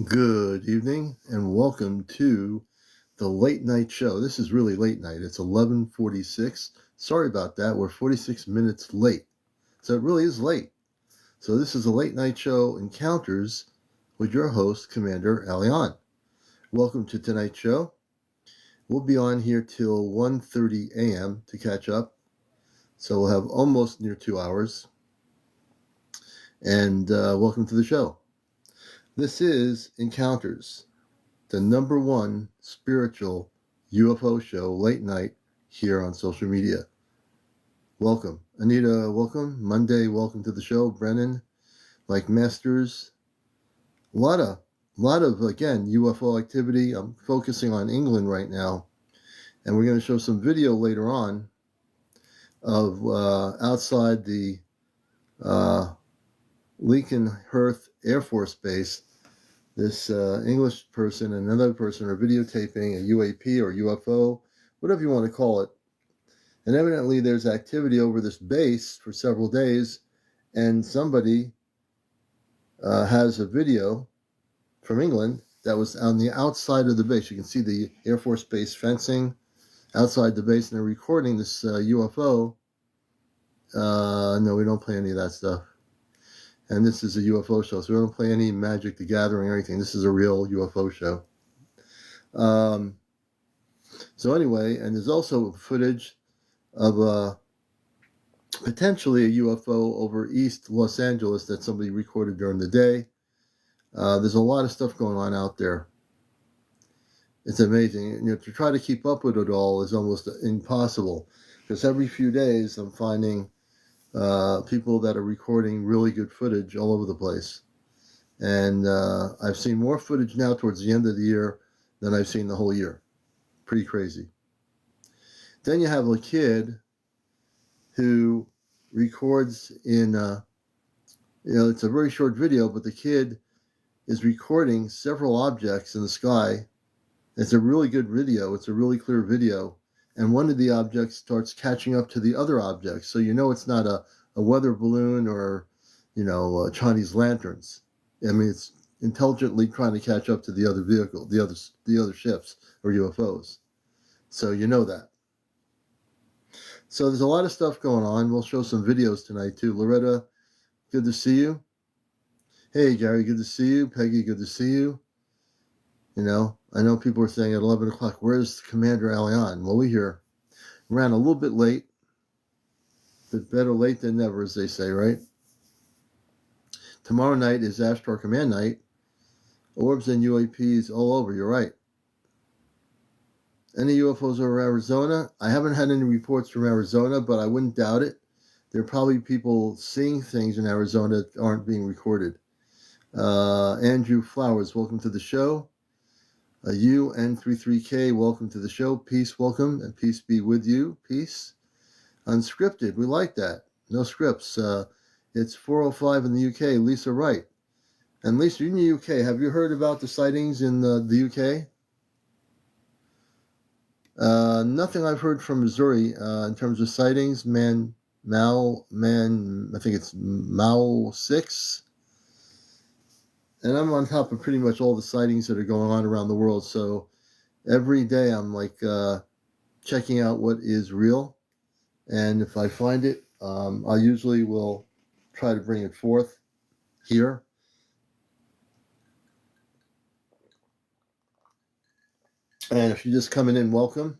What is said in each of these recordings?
Good evening and welcome to the late night show. This is really late night. It's 11:46. Sorry about that. We're 46 minutes late. So it really is late. So this is a late night show encounters with your host, CmdrAleon. Welcome to tonight's show. We'll be on here till 1:30 a.m. to catch up. So we'll have almost near 2 hours. And welcome to the show. This is Encounters, the number one spiritual UFO show late night here on social media. Welcome. Anita, welcome. Monday, welcome to the show. Brennan, Mike Masters. A lot of again, UFO activity. I'm focusing on England right now. And we're going to show some video later on of outside the Lincolnhurst Air Force Base. This English person and another person are videotaping a UAP or UFO, whatever you want to call it. And evidently there's activity over this base for several days, and somebody has a video from England that was on the outside of the base. You can see the Air Force Base fencing outside the base, and they're recording this UFO. No, we don't play any of that stuff. And this is a UFO show, so we don't play any Magic the Gathering or anything. This is a real UFO show. So anyway, and there's also footage of potentially a UFO over East Los Angeles that somebody recorded during the day. There's a lot of stuff going on out there. It's amazing. To try to keep up with it all is almost impossible, because every few days I'm finding people that are recording really good footage all over the place. And I've seen more footage now towards the end of the year than I've seen the whole year. Pretty crazy. Then you have a kid who records in, it's a very short video, but the kid is recording several objects in the sky. It's a really good video. It's a really clear video. And one of the objects starts catching up to the other objects. So it's not a weather balloon or, Chinese lanterns. I mean, it's intelligently trying to catch up to the other vehicle, the other ships or UFOs. So that. So there's a lot of stuff going on. We'll show some videos tonight too. Loretta, good to see you. Hey, Gary, good to see you. Peggy, good to see you. I know people are saying at 11 o'clock, where's CmdrAleon? Well, we here. Ran a little bit late, but better late than never, as they say, right? Tomorrow night is Ashtar Command Night. Orbs and UAPs all over, you're right. Any UFOs over Arizona? I haven't had any reports from Arizona, but I wouldn't doubt it. There are probably people seeing things in Arizona that aren't being recorded. Andrew Flowers, welcome to the show. UN33K, welcome to the show. Peace, welcome, and peace be with you. Peace. Unscripted, we like that. No scripts. It's 4:05 in the UK. Lisa Wright. And Lisa, you're in the UK. Have you heard about the sightings in the UK? Nothing I've heard from Missouri in terms of sightings. I think it's Mao 6. And I'm on top of pretty much all the sightings that are going on around the world. So every day I'm checking out what is real. And if I find it, I usually will try to bring it forth here. And if you're just coming in, welcome.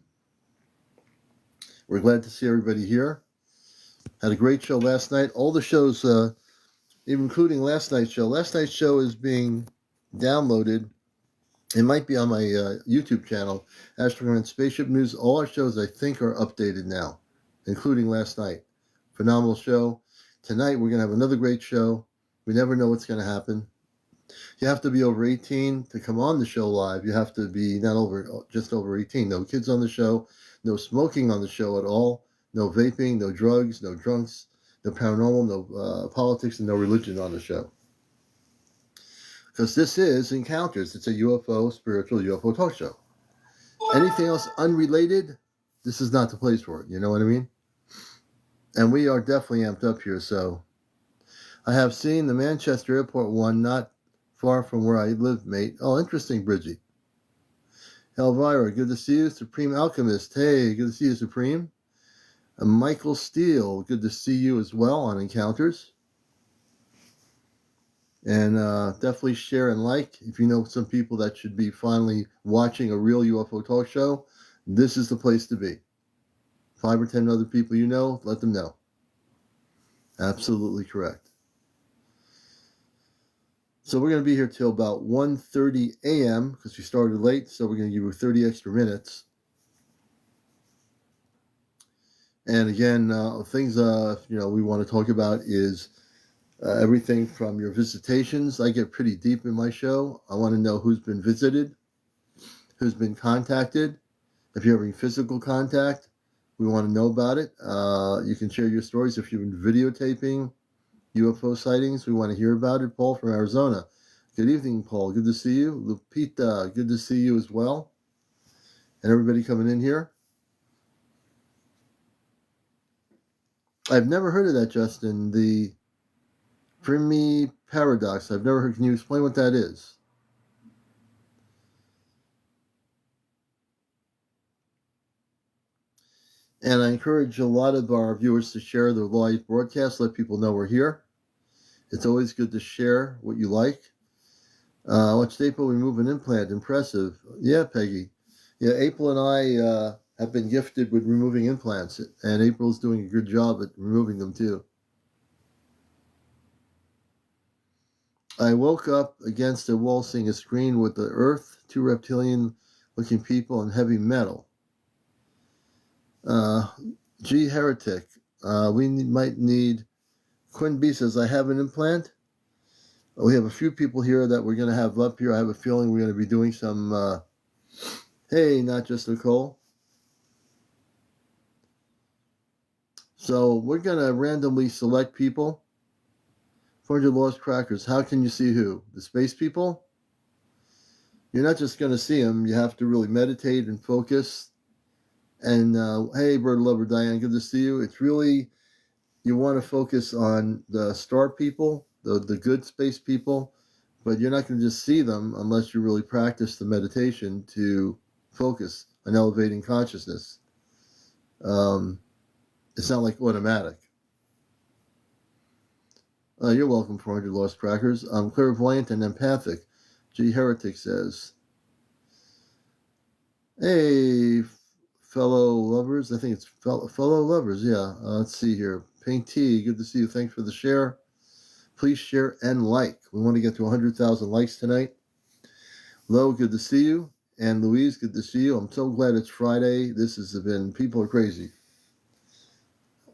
We're glad to see everybody here. Had a great show last night. All the shows, including last night's show. Last night's show is being downloaded. It might be on my YouTube channel, Astronaut Spaceship News. All our shows, I think, are updated now, including last night. Phenomenal show. Tonight, we're going to have another great show. We never know what's going to happen. You have to be over 18 to come on the show live. You have to be just over 18. No kids on the show. No smoking on the show at all. No vaping, no drugs, no drunks, no paranormal, no politics, and no religion on the show. Because this is Encounters. It's a spiritual UFO talk show. Anything else unrelated, this is not the place for it. You know what I mean? And we are definitely amped up here. So I have seen the Manchester Airport one not far from where I live, mate. Oh, interesting, Bridgie. Elvira, good to see you. Supreme Alchemist, hey, good to see you, Supreme. Michael Steele, good to see you as well on Encounters. And definitely share and like. If you know some people that should be finally watching a real UFO talk show, this is the place to be. 5 or 10 other people you know, let them know. Absolutely correct. So we're going to be here till about 1:30 a.m. because we started late, so we're going to give you 30 extra minutes. And again, things we want to talk about is everything from your visitations. I get pretty deep in my show. I want to know who's been visited, who's been contacted. If you're having physical contact, we want to know about it. You can share your stories if you've been videotaping UFO sightings. We want to hear about it. Paul from Arizona. Good evening, Paul. Good to see you. Lupita, good to see you as well. And everybody coming in here. I've never heard of that, Justin. The Fermi paradox. I've never heard. Can you explain what that is? And I encourage a lot of our viewers to share the live broadcast. Let people know we're here. It's always good to share what you like. Watch April remove an implant. Impressive. Yeah, Peggy. Yeah, April and I have been gifted with removing implants, and April's doing a good job at removing them too. I woke up against a wall seeing a screen with the Earth, 2 reptilian-looking people, and heavy metal. G. Heretic. Might need... Quinn B says, I have an implant. We have a few people here that we're going to have up here. I have a feeling we're going to be doing some... hey, not just Nicole. So we're going to randomly select people. 400 Lost Crackers. How can you see who? The space people? You're not just going to see them. You have to really meditate and focus. And hey, Bird Lover Diane, good to see you. It's really, you want to focus on the star people, the good space people, but you're not going to just see them unless you really practice the meditation to focus on elevating consciousness. It's not like automatic. You're welcome, 400 Lost Crackers. I'm clairvoyant and empathic, G. Heretic says. Hey, fellow lovers. I think it's fellow lovers, yeah. Let's see here. Pink Tea, good to see you. Thanks for the share. Please share and like. We want to get to 100,000 likes tonight. Lo, good to see you. And Louise, good to see you. I'm so glad it's Friday. This has been, people are crazy.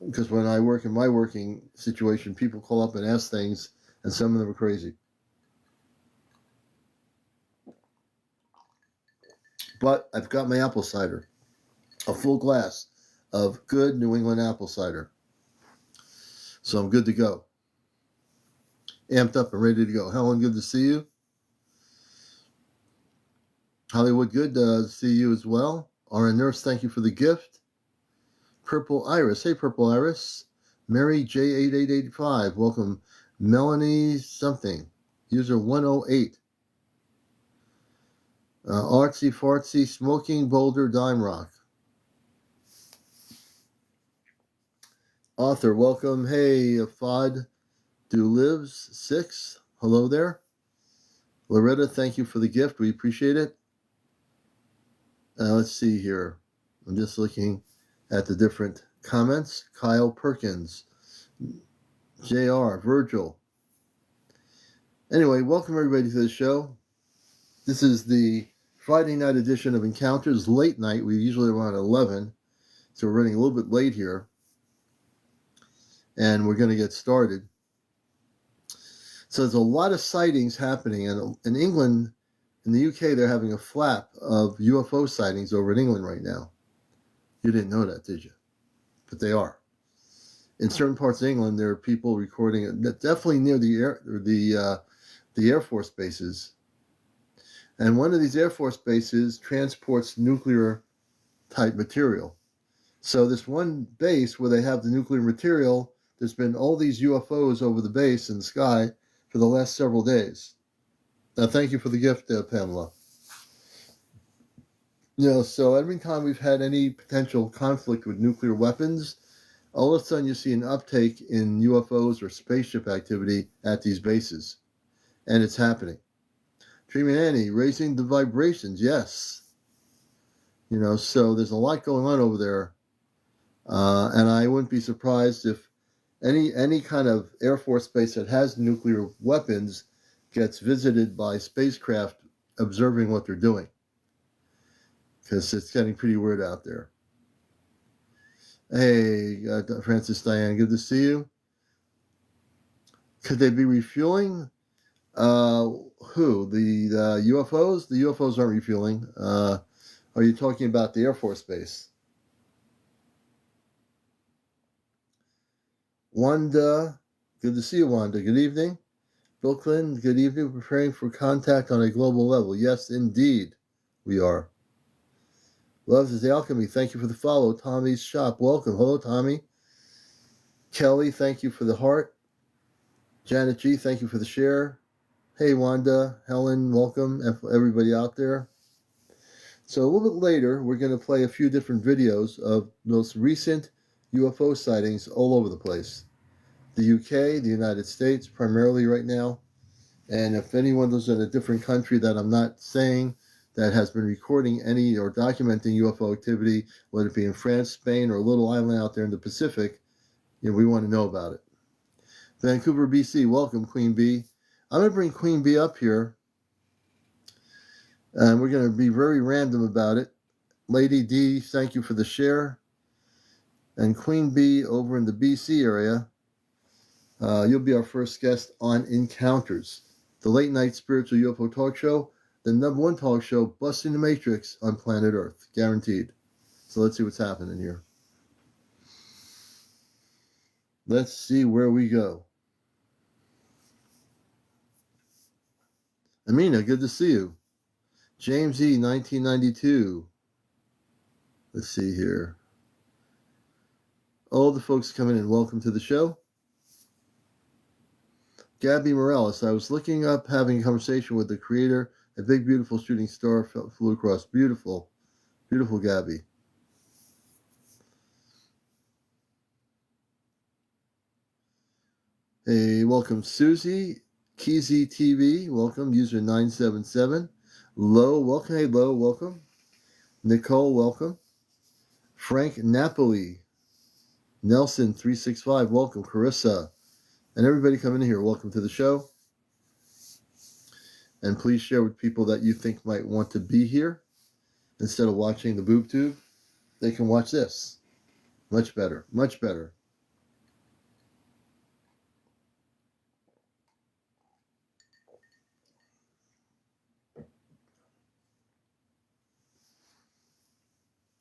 Because when I work in my working situation, people call up and ask things, and some of them are crazy. But I've got my apple cider, a full glass of good New England apple cider. So I'm good to go. Amped up and ready to go. Helen, good to see you. Hollywood, good to see you as well. RN Nurse, thank you for the gift. Purple Iris. Hey, Purple Iris. Mary J8885. Welcome. Melanie something. User 108. Artsy Fartsy. Smoking Boulder Dime Rock. Author, welcome. Hey, Fod Do Lives 6. Hello there. Loretta, thank you for the gift. We appreciate it. Let's see here. I'm just looking at the different comments. Kyle Perkins, JR, Virgil. Anyway, welcome everybody to the show. This is the Friday night edition of Encounters, late night. We usually run at 11, so we're running a little bit late here. And we're going to get started. So there's a lot of sightings happening. And in England, in the UK, they're having a flap of UFO sightings over in England right now. You didn't know that, did you? But they are. In certain parts of England, there are people recording it, definitely near the Air Force bases. And one of these Air Force bases transports nuclear-type material. So this one base where they have the nuclear material, there's been all these UFOs over the base in the sky for the last several days. Thank you for the gift, Pamela. So every time we've had any potential conflict with nuclear weapons, all of a sudden you see an uptake in UFOs or spaceship activity at these bases. And it's happening. Dreaming Annie, raising the vibrations, yes. So there's a lot going on over there. And I wouldn't be surprised if any kind of Air Force base that has nuclear weapons gets visited by spacecraft observing what they're doing. Because it's getting pretty weird out there. Hey, Francis Diane, good to see you. Could they be refueling? Who? The UFOs? The UFOs aren't refueling. Are you talking about the Air Force Base? Wanda, good to see you, Wanda. Good evening. Brooklyn, good evening. Preparing for contact on a global level. Yes, indeed, we are. Loves is the Alchemy. Thank you for the follow. Tommy's Shop, welcome. Hello, Tommy. Kelly, thank you for the heart. Janet G, thank you for the share. Hey, Wanda, Helen, welcome. Everybody out there. So a little bit later, we're going to play a few different videos of most recent UFO sightings all over the place. The UK, the United States, primarily right now. And if anyone lives in a different country that I'm not saying that has been recording any or documenting UFO activity, whether it be in France, Spain, or a little island out there in the Pacific, we want to know about it. Vancouver, BC, welcome, Queen Bee. I'm going to bring Queen Bee up here, and we're going to be very random about it. Lady D, thank you for the share. And Queen Bee over in the BC area, you'll be our first guest on Encounters, the late night spiritual UFO talk show, the #1 talk show busting the matrix on planet Earth, guaranteed. So let's see what's happening here. Let's see where we go. Amina, good to see you. James E, 1992. Let's see here. All the folks coming in, welcome to the show. Gabby Morales, I was looking up, having a conversation with the creator. A big, beautiful shooting star flew across. Beautiful. Beautiful, Gabby. Hey, welcome, Susie. Keezy TV, welcome. User 977. Lo, welcome. Hey, Lo, welcome. Nicole, welcome. Frank Napoli. Nelson 365, welcome. Carissa. And everybody coming in here, welcome to the show. And please share with people that you think might want to be here. Instead of watching the boob tube, they can watch this. Much better, much better.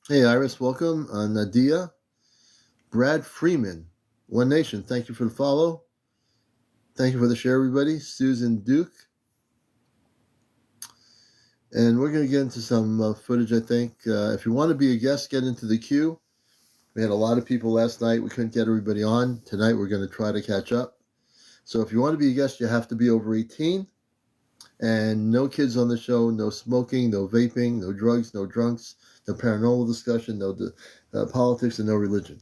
Hey, Iris, welcome. Nadia. Brad Freeman. One Nation, thank you for the follow. Thank you for the share, everybody. Susan Duke. And we're going to get into some footage, I think. If you want to be a guest, get into the queue. We had a lot of people last night. We couldn't get everybody on. Tonight, we're going to try to catch up. So if you want to be a guest, you have to be over 18. And no kids on the show, no smoking, no vaping, no drugs, no drunks, no paranormal discussion, no politics, and no religion.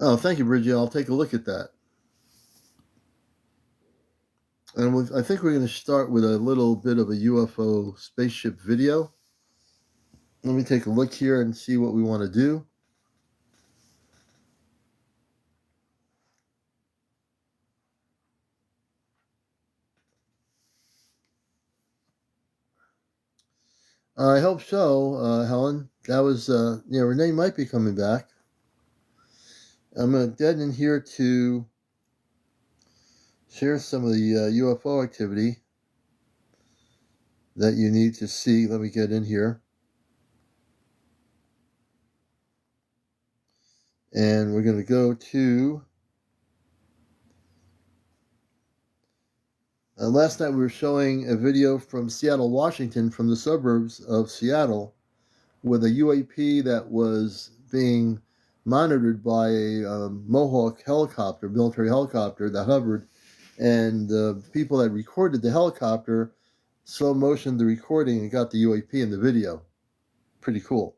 Oh, thank you, Bridget. I'll take a look at that. And I think we're going to start with a little bit of a UFO spaceship video. Let me take a look here and see what we want to do. I hope so, Helen. That was, Renee might be coming back. I'm going to get in here to share some of the UFO activity that you need to see. Let me get in here. And we're going to go to... last night we were showing a video from Seattle, Washington, from the suburbs of Seattle, with a UAP that was being monitored by a Mohawk helicopter, military helicopter that hovered, and the people that recorded the helicopter slow motioned the recording and got the UAP in the video. Pretty cool.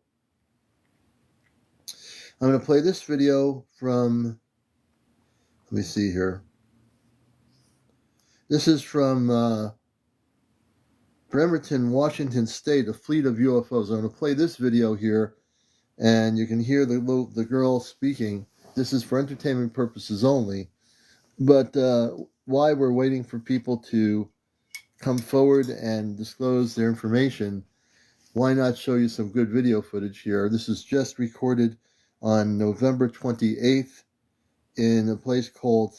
I'm going to play this video from, let me see here. This is from Bremerton, Washington State, a fleet of UFOs. I'm going to play this video here, and you can hear the girl speaking. This is for entertainment purposes only. But while we're waiting for people to come forward and disclose their information, why not show you some good video footage here? This is just recorded on November 28th in a place called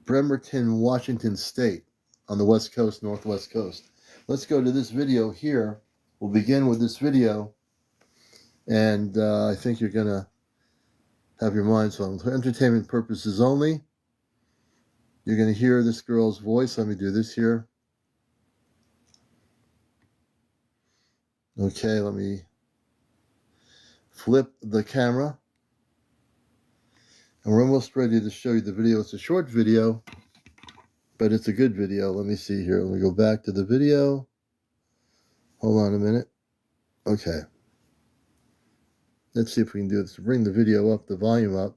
Bremerton, Washington State on the West Coast, Northwest Coast. Let's go to this video here. We'll begin with this video, and I think you're going to have your minds blown. For entertainment purposes only, you're going to hear this girl's voice. Let me do this here. Okay, let me flip the camera. And we're almost ready to show you the video. It's a short video, but it's a good video. Let me see here. Let me go back to the video. Hold on a minute. Okay. Let's see if we can do this. Bring the video up, the volume up.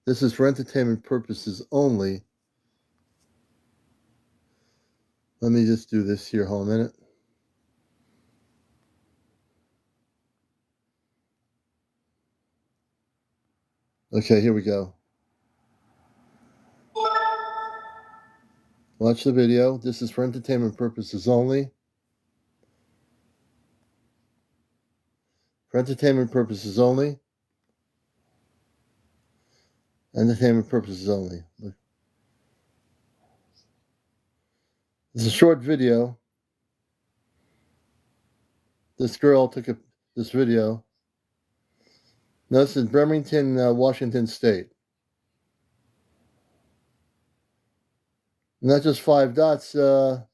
This is for entertainment purposes only. Let me just do this here. Hold on a minute. Okay, here we go. Watch the video. This is for entertainment purposes only. For entertainment purposes only. Entertainment purposes only. Look. It's a short video. This girl took this video. Now, this is Bremerton, Washington State. Not just 5 dots. Want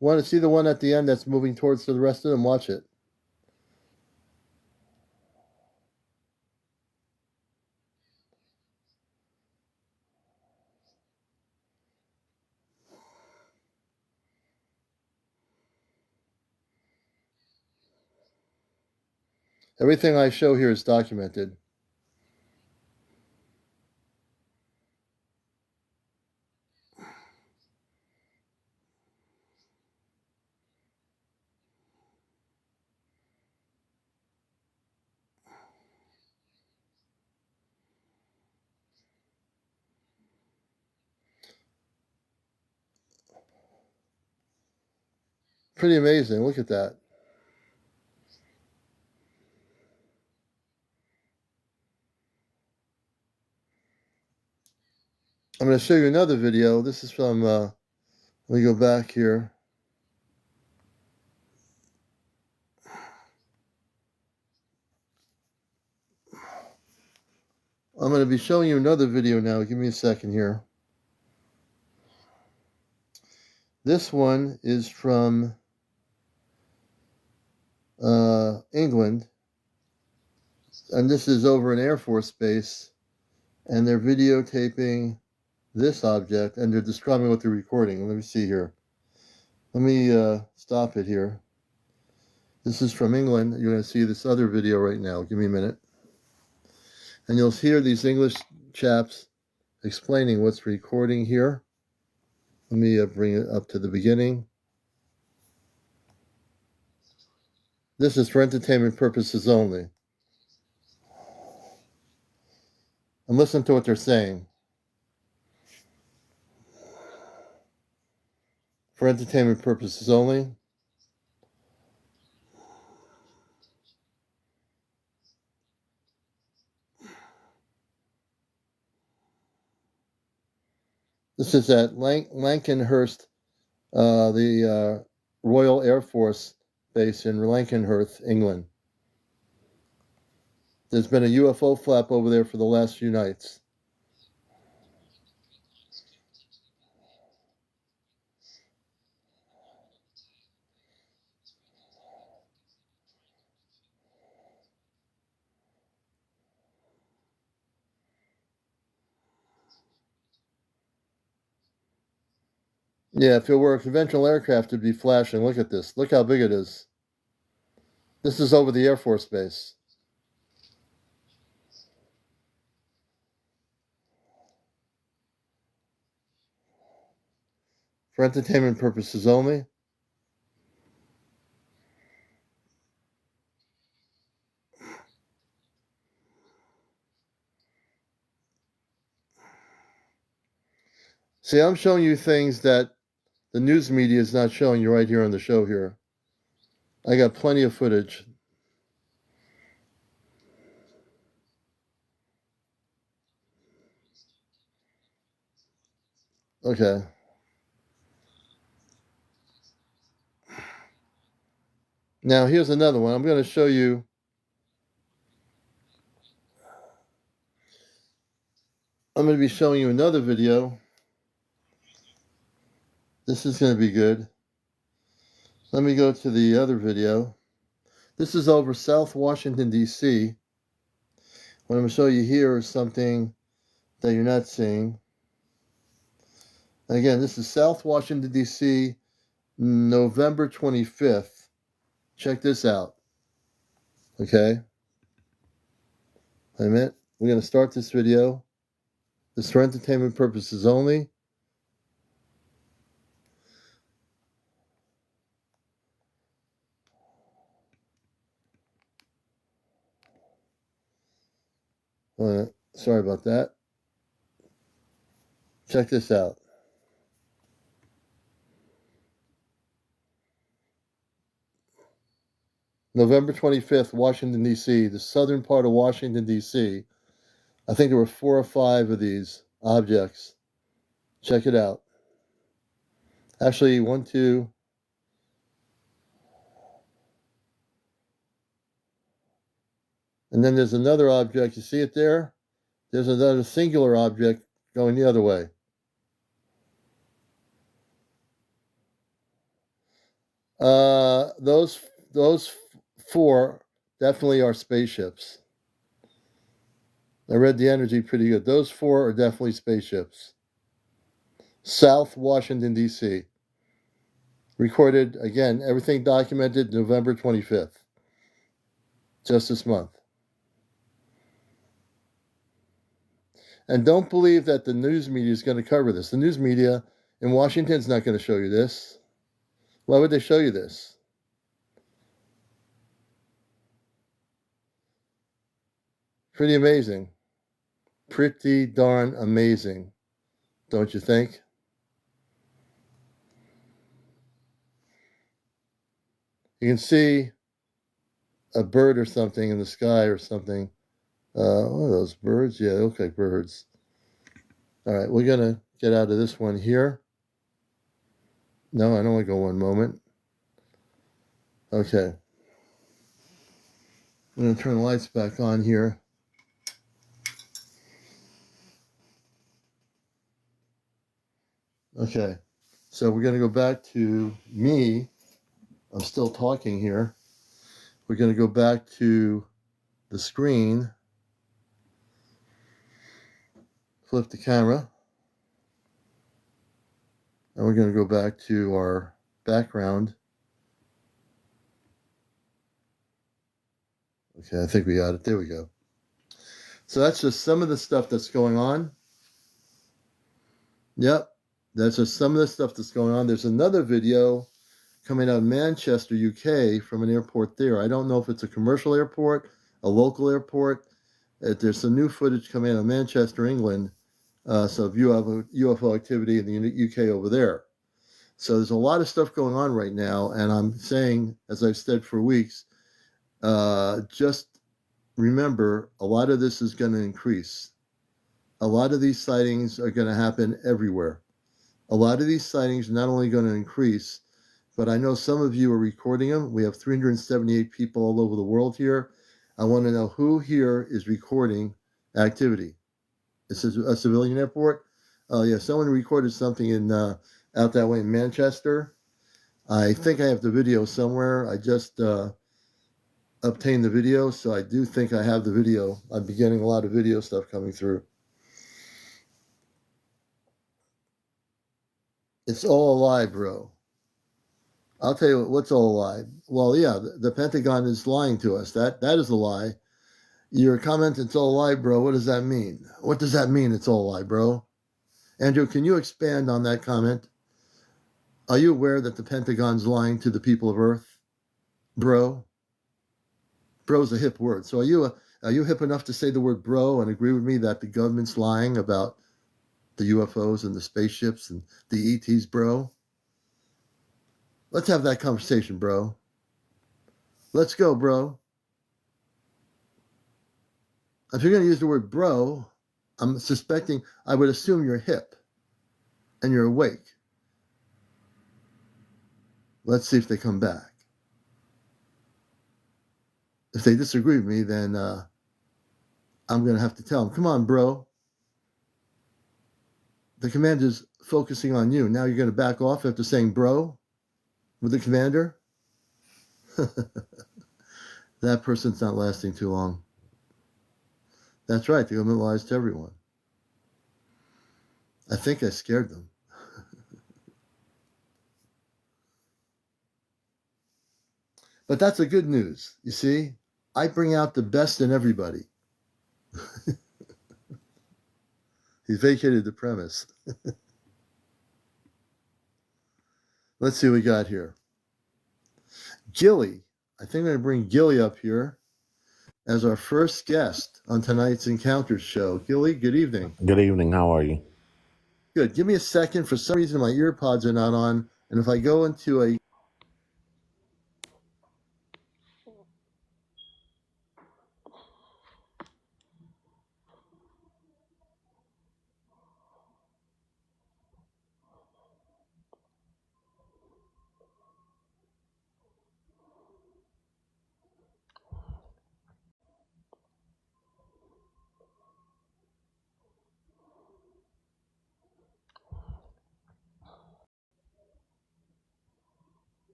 to see the one at the end that's moving towards the rest of them? Watch it. Everything I show here is documented. Pretty amazing. Look at that. I'm going to show you another video. This is from, let me go back here. I'm going to be showing you another video now. Give me a second here. This one is from England, and this is over an Air Force base, and they're videotaping this object, and they're describing what they're recording. Let me see here. Let me stop it here. This is from England. You're going to see this other video right now. Give me a minute. And you'll hear these English chaps explaining what's recording here. Let me bring it up to the beginning. This is for entertainment purposes only. And listen to what they're saying. For entertainment purposes only. This is at Lankenhurst, the Royal Air Force base in Lankenhurst, England. There's been a UFO flap over there for the last few nights. Yeah, if it were a conventional aircraft, it'd be flashing. Look at this. Look how big it is. This is over the Air Force Base. For entertainment purposes only. See, I'm showing you things that the news media is not showing you right here on the show here. I got plenty of footage. Okay. Now, here's another one. I'm going to show you. I'm going to be showing you another video. This is going to be good. Let me go to the other video. This is over South Washington, D.C. What I'm going to show you here is something that you're not seeing. Again, this is South Washington, D.C., November 25th. Check this out. Okay? Wait a minute. We're going to start this video. This is for entertainment purposes only. Sorry about that. Check this out. November 25th, Washington, D.C., the southern part of Washington, D.C. I think there were 4 or 5 of these objects. Check it out. Actually, 1, 2. And then there's another object. You see it there? There's another singular object going the other way. Those 4 definitely are spaceships. I read the energy pretty good. Those 4 are definitely spaceships. South Washington, D.C. Recorded, again, everything documented November 25th. Just this month. And don't believe that the news media is going to cover this. The news media in Washington is not going to show you this. Why would they show you this? Pretty amazing. Pretty darn amazing, don't you think? You can see a bird or something in the sky or something. What are those birds? Yeah, they look like birds. All right, we're going to get out of this one here. No, I don't want to go one moment. Okay. I'm going to turn the lights back on here. Okay, so we're going to go back to me. I'm still talking here. We're going to go back to the screen. Flip the camera. And we're going to go back to our background. Okay, I think we got it. There we go. So that's just some of the stuff that's going on. Yep, that's just some of the stuff that's going on. There's another video coming out of Manchester, UK, from an airport there. I don't know if it's a commercial airport, a local airport. There's some new footage coming out of Manchester, England. So if you have a UFO activity in the UK over there. So there's a lot of stuff going on right now. And I'm saying, as I've said for weeks, just remember, a lot of this is going to increase. A lot of these sightings are going to happen everywhere. A lot of these sightings are not only going to increase, but I know some of you are recording them. We have 378 people all over the world here. I want to know who here is recording activity. This is a civilian airport. Oh yeah, someone recorded something in out that way in Manchester. I think I have the video somewhere. I just obtained the video, so I do think I have the video. I'm getting a lot of video stuff coming through. It's all a lie, bro. I'll tell you what's all a lie. Well, yeah, the Pentagon is lying to us. That is a lie. Your comment, it's all a lie, bro. What does that mean? What does that mean? It's all a lie, bro. Andrew, can you expand on that comment? Are you aware that the Pentagon's lying to the people of Earth, bro? Bro's a hip word. So are you hip enough to say the word bro and agree with me that the government's lying about the UFOs and the spaceships and the ETs, bro? Let's have that conversation, bro. Let's go, bro. If you're going to use the word bro, I'm suspecting, I would assume you're hip and you're awake. Let's see if they come back. If they disagree with me, then I'm going to have to tell them, come on, bro. The commander's focusing on you. Now you're going to back off after saying bro with the commander? That person's not lasting too long. That's right, the government lies to everyone. I think I scared them. But that's the good news. You see, I bring out the best in everybody. He's vacated the premise. Let's see what we got here. Gilly. I think I'm going to bring Gilly up here as our first guest on tonight's Encounters show. Gilly, good evening. Good evening. How are you? Good. Give me a second. For some reason, my ear pods are not on. And if I go into a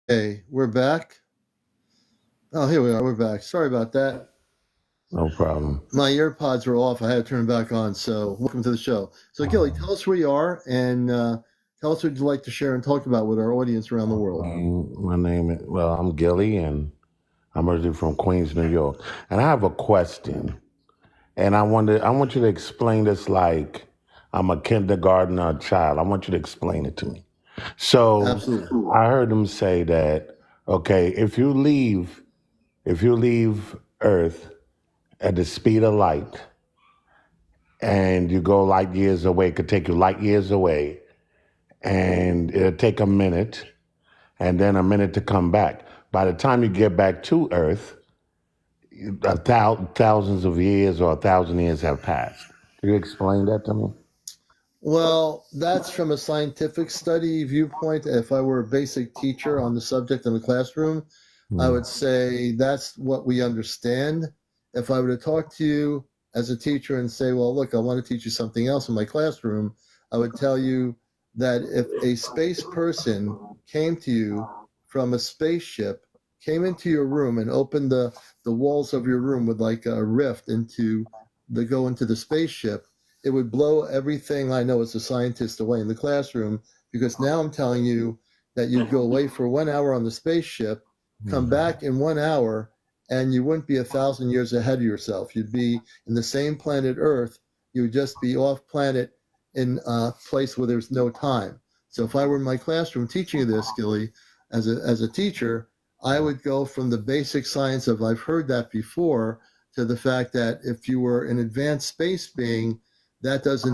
Hey, we're back. Oh, here we are. We're back. Sorry about that. No problem. My ear pods were off. I had to turn them back on. So welcome to the show. So Gilly, tell us where you are and tell us what you'd like to share and talk about with our audience around the world. My name is, I'm Gilly, and I'm originally from Queens, New York. And I have a question. And I want you to explain this like I'm a kindergartner child. I want you to explain it to me. So Absolutely. I heard them say that, okay, if you leave Earth at the speed of light and you go light years away, it could take you light years away, and it'll take a minute and then a minute to come back. By the time you get back to Earth, thousands of years or 1,000 years have passed. Can you explain that to me? Well, that's from a scientific study viewpoint. If I were a basic teacher on the subject in the classroom, I would say that's what we understand. If I were to talk to you as a teacher and say, well, look, I want to teach you something else in my classroom, I would tell you that if a space person came to you from a spaceship, came into your room and opened the walls of your room with like a rift go into the spaceship, it would blow everything I know as a scientist away in the classroom, because now I'm telling you that you'd go away for 1 hour on the spaceship, come back in 1 hour, and you wouldn't be 1,000 years ahead of yourself. You'd be in the same planet Earth. You would just be off planet in a place where there's no time. So if I were in my classroom teaching you this, Gilly, as a teacher, I would go from the basic science of I've heard that before to the fact that if you were an advanced space being, that's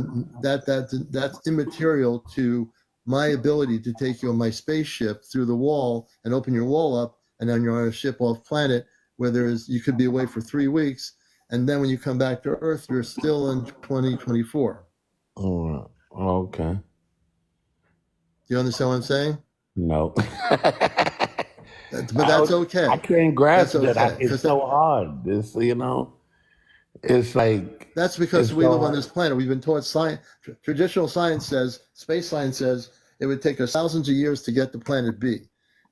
immaterial to my ability to take you on my spaceship through the wall and open your wall up, and then you're on a ship off planet where you could be away for 3 weeks, and then when you come back to Earth, you're still in 2024. Mm, okay. Do you understand what I'm saying? No. But that's I okay. can't That's grasp that. okay It's because so hard. It's like, that's because it's we so live on hard. this planet. We've been taught science. Traditional science says, space science says, it would take us thousands of years to get to planet B.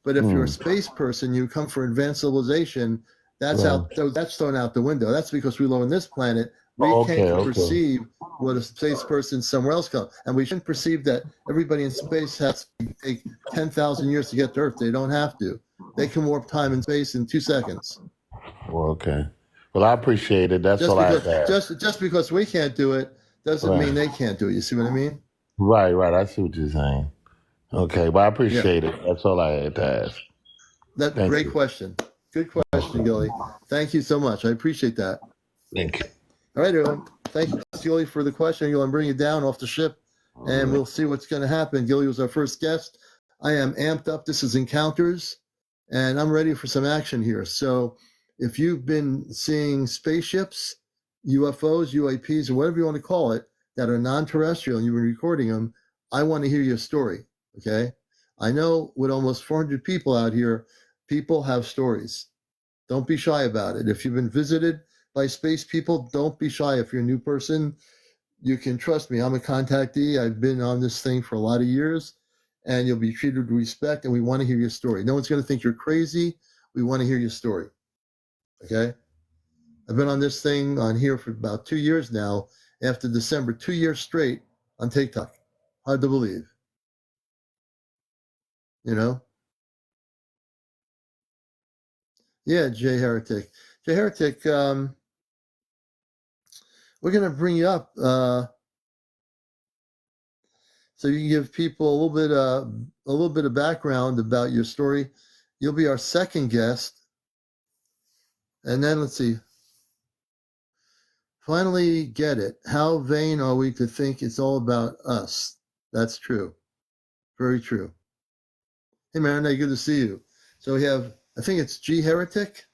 But if you're a Mm, space person, you come for advanced civilization. right. That's thrown out the window. That's because we live on this planet. We Oh, can't okay, okay. perceive what a space person somewhere else comes, and we shouldn't perceive that everybody in space has to take 10,000 years to get to Earth. They don't have to. They can warp time and space in 2 seconds. Well, okay. Well, I appreciate it. That's Just all I because have to ask. just because we can't do it doesn't mean Right. they can't do it. You see what I mean? Right, right. I see what you're saying. Okay, but I Yeah. appreciate it. That's all I had to ask. That Thank great you. question. Good Okay. question, Gilly. Thank you so much. I appreciate that. Thank you. All right, everyone. Thank you, Gilly, for the question. You'll bring it down off the ship, All and right. we'll see what's going to happen. Gilly was our first guest. I am amped up. This is Encounters, and I'm ready for some action here. So, if you've been seeing spaceships, UFOs, UAPs, or whatever you want to call it, that are non-terrestrial, and you've been recording them, I want to hear your story. Okay? I know with almost 400 people out here, people have stories. Don't be shy about it. If you've been visited by space people, don't be shy. If you're a new person, you can trust me. I'm a contactee. I've been on this thing for a lot of years, and you'll be treated with respect. And we want to hear your story. No one's going to think you're crazy. We want to hear your story. Okay? I've been on this thing on here for about 2 years now. After December, 2 years straight on TikTok. Hard to believe, you know? Yeah, Jay Heretic. Jay Heretic, we're going to bring you up so you can give people a little bit of background about your story. You'll be our second guest, and then let's see. Finally, get it. How vain are we to think it's all about us? That's true. Very true. Hey, Marinette, good to see you. So we have, I think it's G Heretic.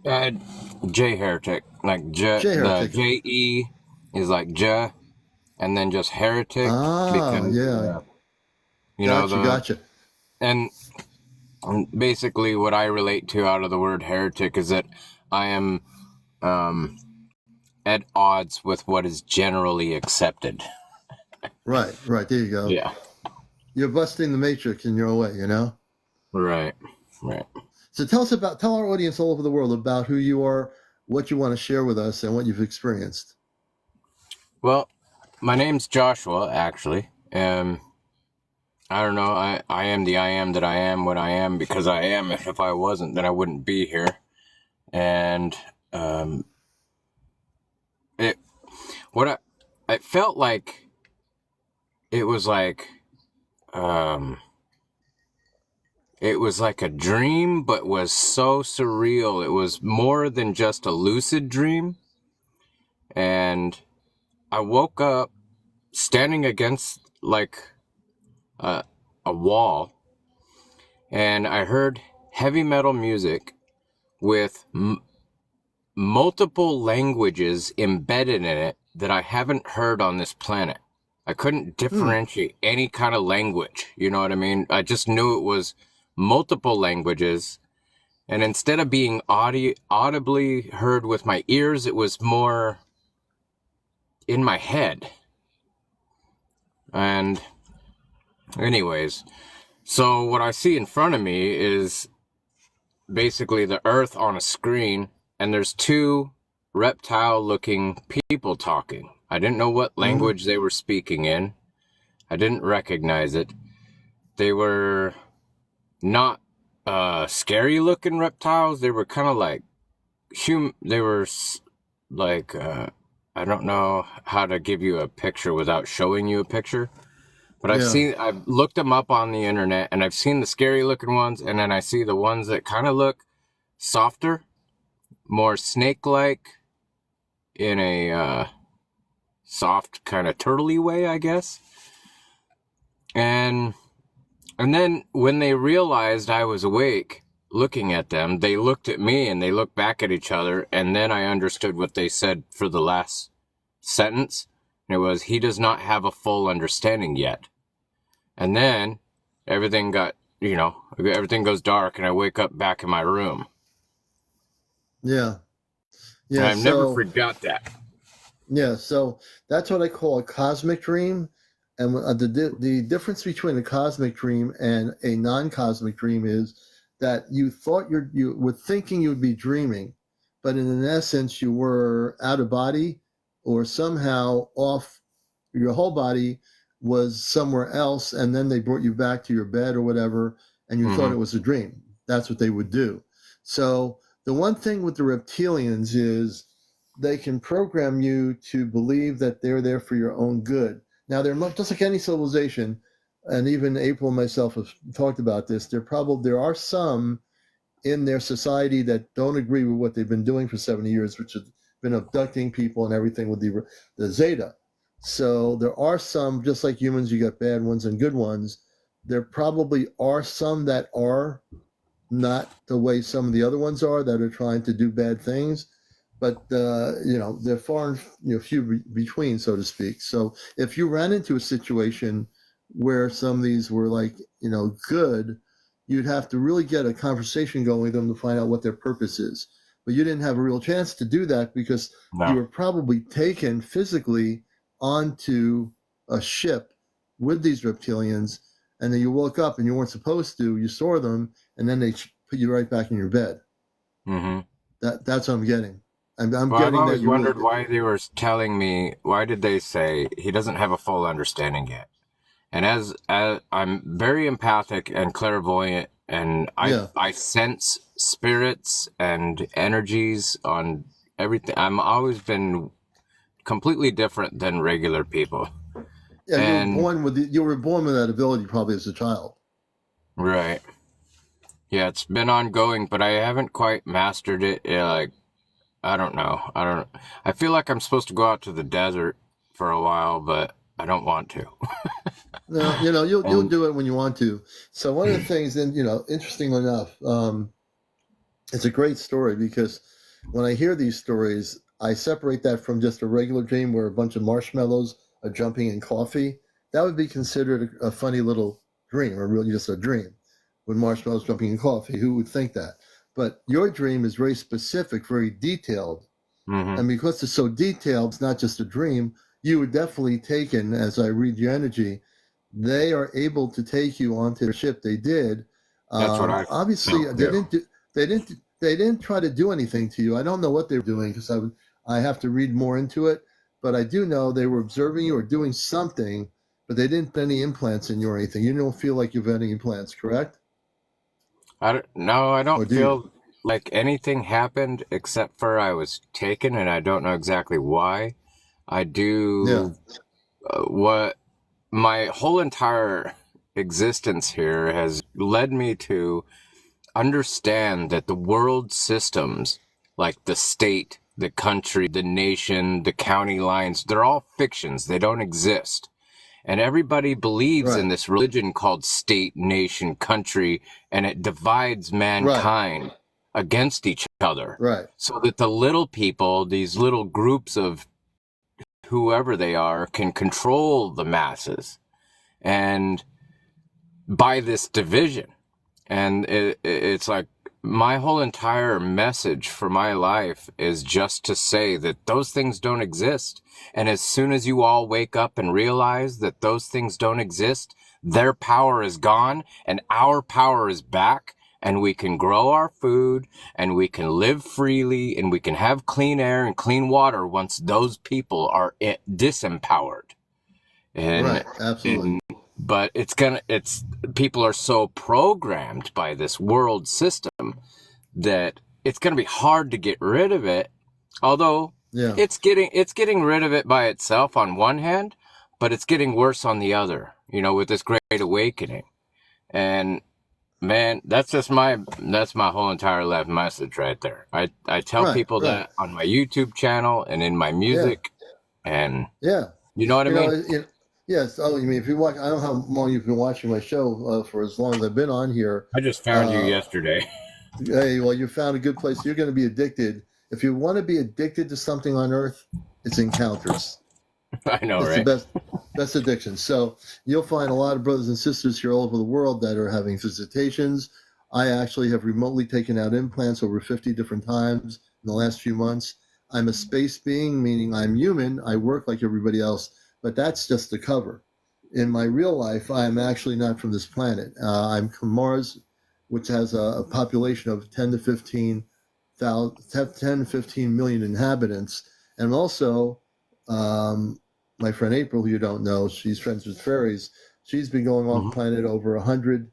Uh, J Heretic, like J, J the Heretic. JE is like J, and then just Heretic Ah, because yeah. you know Gotcha, the gotcha. and basically what I relate to out of the word heretic is that I am um at odds with what is generally accepted. Right, right. There you go. Yeah. You're busting the matrix in your own way, you know? Right. Right. So tell our audience all over the world about who you are, what you want to share with us, and what you've experienced. Well, my name's Joshua, actually. I don't know. I am the I am that I am what I am because I am. If I wasn't, then I wouldn't be here. And it what I felt like it was like um it was like a dream, but was so surreal. It was more than just a lucid dream. And I woke up standing against like a, a wall, and I heard heavy metal music with multiple languages embedded in it that I haven't heard on this planet. I couldn't Hmm. differentiate any kind of language. You know what I mean? I just knew it was multiple languages. And instead of being audibly heard with my ears, it was more in my head. And anyways, so what I see in front of me is basically the earth on a screen, and there's two reptile looking people talking. I didn't know what Mm-hmm. language they were speaking in. I didn't recognize it. They were not scary looking reptiles. They were kind of like they were like I don't know how to give you a picture without showing you a picture. But Yeah. I've looked them up on the internet, and I've seen the scary looking ones, and then I see the ones that kind of look softer, more snake-like, in a soft kind of turtley way, I guess. And then when they realized I was awake, looking at them, they looked at me and they looked back at each other, and then I understood what they said for the last sentence. And it was, he does not have a full understanding yet. And then everything got, everything goes dark, and I wake up back in my room. Yeah. And Yeah. I've never forgot that. Yeah. So that's what I call a cosmic dream. And the difference between a cosmic dream and a non-cosmic dream is that you thought you were thinking you would be dreaming, but in essence you were out of body or somehow off. Your whole body was somewhere else, and then they brought you back to your bed or whatever, and you thought it was a dream. That's what they would do. So the one thing with the reptilians is they can program you to believe that they're there for your own good. Now, they're just like any civilization, and even April and myself have talked about this. There are some in their society that don't agree with what they've been doing for 70 years, which has been abducting people and everything with the Zeta. So there are some, just like humans, you got bad ones and good ones. There probably are some that are not the way some of the other ones are that are trying to do bad things. But they're far and few between, so to speak. So if you ran into a situation where some of these were like good, you'd have to really get a conversation going with them to find out what their purpose is. But you didn't have a real chance to do that because you were probably taken physically onto a ship with these reptilians, and then you woke up and you weren't supposed to. You saw them, and then they put you right back in your bed. Mm-hmm. That's what I'm getting. I've always wondered why they were telling me, why did they say he doesn't have a full understanding yet? And as I'm very empathic and clairvoyant, and I sense spirits and energies on everything. I'm always been completely different than regular people. Yeah, you were born with that ability probably as a child. Right. Yeah, it's been ongoing, but I haven't quite mastered it. I don't know. I feel like I'm supposed to go out to the desert for a while, but I don't want to. No, you'll do it when you want to. So one of the things, and interestingly enough, it's a great story because when I hear these stories, I separate that from just a regular dream where a bunch of marshmallows are jumping in coffee. That would be considered a funny little dream, or really just a dream with marshmallows jumping in coffee. Who would think that? But your dream is very specific, very detailed. Mm-hmm. And because it's so detailed, it's not just a dream. You were definitely taken, as I read your energy, they are able to take you onto their ship. They did. That's what I obviously they didn't try to do anything to you. I don't know what they were doing because I have to read more into it. But I do know they were observing you or doing something, but they didn't put any implants in you or anything. You don't feel like you've had any implants, correct? I don't feel like anything happened except for I was taken, and I don't know exactly why. I do what my whole entire existence here has led me to understand that the world systems, like the state, the country, the nation, the county lines, they're all fictions. They don't exist. And everybody believes in this religion called state, nation, country, and it divides mankind against each other. Right. So that the little people, these little groups of whoever they are, can control the masses. And by this division. And it's like my whole entire message for my life is just to say that those things don't exist. And as soon as you all wake up and realize that those things don't exist, their power is gone and our power is back, and we can grow our food and we can live freely and we can have clean air and clean water once those people are disempowered. And, absolutely. But people are so programmed by this world system that it's going to be hard to get rid of it. Although it's getting rid of it by itself on one hand, but it's getting worse on the other, with this great awakening. And man, that's my whole entire life message right there. I tell people that on my YouTube channel and in my music, and you know what I mean? Yes. Oh, you mean if you watch? I don't know how long you've been watching my show for as long as I've been on here. I just found you yesterday. Hey, well, you found a good place. You're going to be addicted. If you want to be addicted to something on Earth, it's encounters. I know, It's the right? best addiction. So you'll find a lot of brothers and sisters here all over the world that are having visitations. I actually have remotely taken out implants over 50 different times in the last few months. I'm a space being, meaning I'm human. I work like everybody else, but that's just the cover. In my real life, I am actually not from this planet. I'm from Mars, which has a population of 10 to 15 million inhabitants. And also, um, my friend April, who you don't know, she's friends with fairies. She's been going off Hmm. planet over 100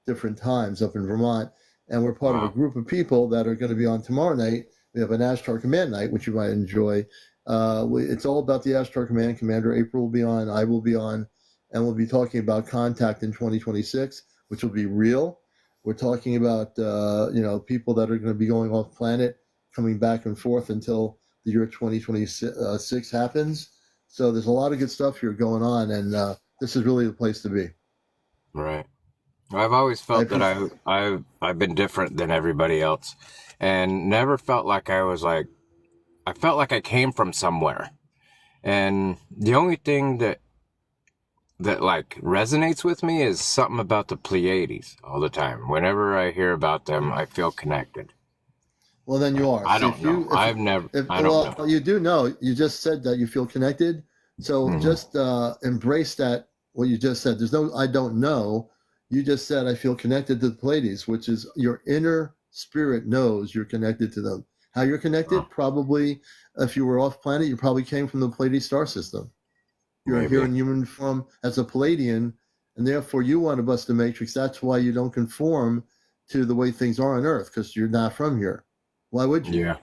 different times up in Vermont. And we're part of a Wow. group of people that are going to be on tomorrow night. We have an Ashtar Command night, which you might enjoy. It's all about the Ashtar Command. Commander April will be on, I will be on, and we'll be talking about contact in 2026, which will be real. We're talking about people that are going to be going off planet, coming back and forth until the year 2026 happens. So there's a lot of good stuff here going on, and this is really the place to be. Right. I've always I felt that pref- I've been different than everybody else, and never felt like I was like I felt like I came from somewhere. And the only thing that like resonates with me is something about the Pleiades all the time. Whenever I hear about them, I feel connected. well, then you But are. I See, don't know. I don't well, know. you do know. You just said that you feel connected. So Hmm. just embrace that. What you just said. There's no I don't know. You just said I feel connected to the Pleiades, which is your inner spirit knows you're connected to them. How you're Oh, connected? Probably, if you were off planet, you probably came from the Pleiades star system. You're here maybe. in human form as a Palladian, and therefore you want to bust the matrix. That's why you don't conform to the way things are on Earth, because you're not from here. Why would you? Yeah.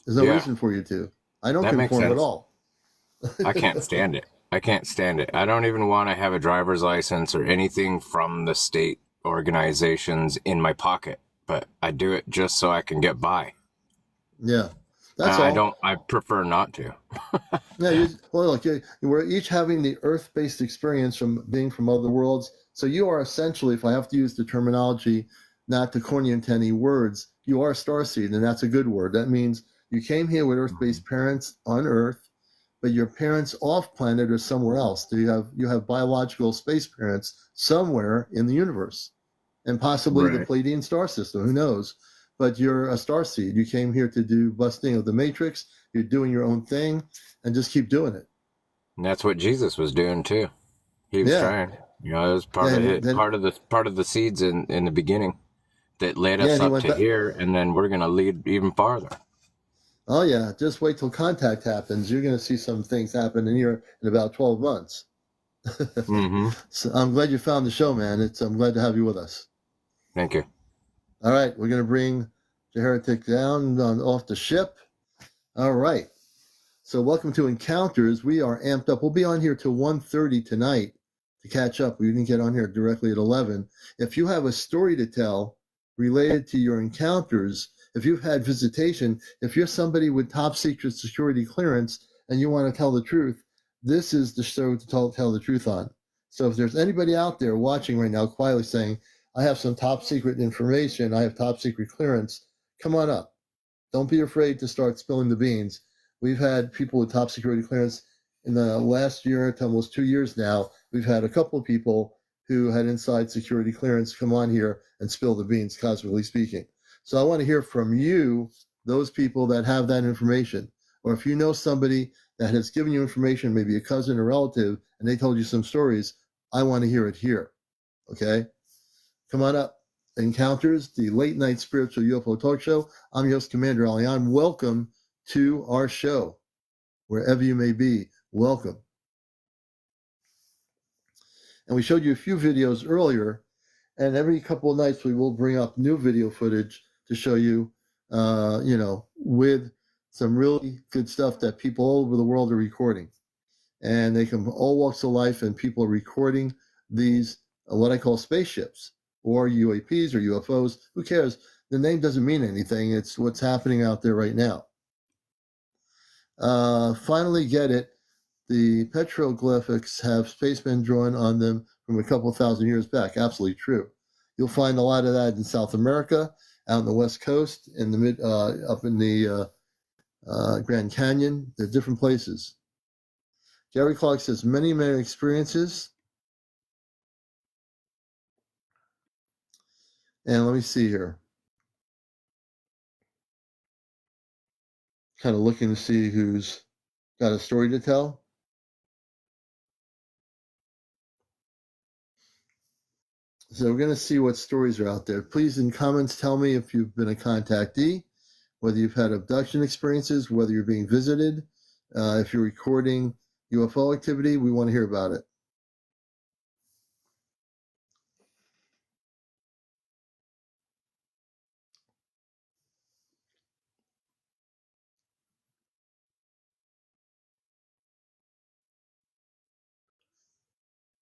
There's no Yeah. reason for you to. I don't That makes conform at sense. all. I can't stand it. I can't stand it. I don't even want to have a driver's license or anything from the state organizations in my pocket, but I do it just so I can get by. Yeah, that's all. I prefer not to. Yeah, well, look, we're each having the Earth-based experience from being from other worlds. So you are essentially, if I have to use the terminology, not to corny into any words, you are a starseed, and that's a good word. That means you came here with Earth-based parents on Earth, but your parents off planet or somewhere else. So you have biological space parents somewhere in the universe, and possibly the Right. Pleiadian star system. Who knows? But you're a star seed. You came here to do busting of the matrix. You're doing your own thing, and just keep doing it. And that's what Jesus was doing too. He was Yeah, trying. You know, it was yeah. part of And it, then part of the seeds in the beginning that led yeah, us and he up went to back. here, and then we're gonna lead even farther. Oh yeah, just wait till contact happens. You're going to see some things happen in here in about 12 months. Mm-hmm. So I'm glad you found the show, man. I'm glad to have you with us. Thank you. All right, we're going to bring the heretic down off the ship. All right. So welcome to Encounters. We are amped up. We'll be on here till 1:30 tonight to catch up. We didn't get on here directly at 11. If you have a story to tell related to your encounters, if you've had visitation, if you're somebody with top secret security clearance and you want to tell the truth, this is the show to tell the truth on. So if there's anybody out there watching right now quietly saying, I have some top secret information, I have top secret clearance, come on up. Don't be afraid to start spilling the beans. We've had people with top security clearance in the last year to almost 2 years now. We've had a couple of people who had inside security clearance come on here and spill the beans, cosmically speaking. So I want to hear from you, those people that have that information. Or if you know somebody that has given you information, maybe a cousin or relative, and they told you some stories, I want to hear it here. Okay? Come on up. Encounters, the late night spiritual UFO talk show. I'm your host, CmdrAleon. Welcome to our show, wherever you may be. Welcome. And we showed you a few videos earlier, and every couple of nights we will bring up new video footage to show you, with some really good stuff that people all over the world are recording. And they come from all walks of life, and people are recording these, what I call spaceships, or UAPs or UFOs. Who cares? The name doesn't mean anything. It's what's happening out there right now. Finally, get it. The petroglyphics have spacemen drawn on them from a couple thousand years back. Absolutely true. You'll find a lot of that in South America, out in the West Coast, in the up in the Grand Canyon. They're different places. Gary Clark says many experiences. And let me see here. Kind of looking to see who's got a story to tell. So we're going to see what stories are out there. Please, in comments, tell me if you've been a contactee, whether you've had abduction experiences, whether you're being visited, if you're recording UFO activity. We want to hear about it.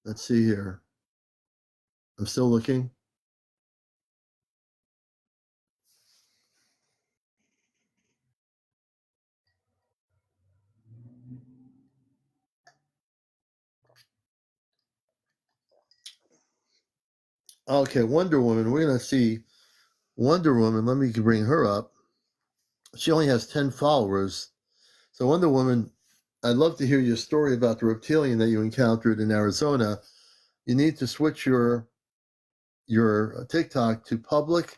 Let's see here. I'm still looking. Okay, Wonder Woman. We're going to see Wonder Woman. Let me bring her up. She only has 10 followers. So Wonder Woman, I'd love to hear your story about the reptilian that you encountered in Arizona. You need to switch your TikTok to public,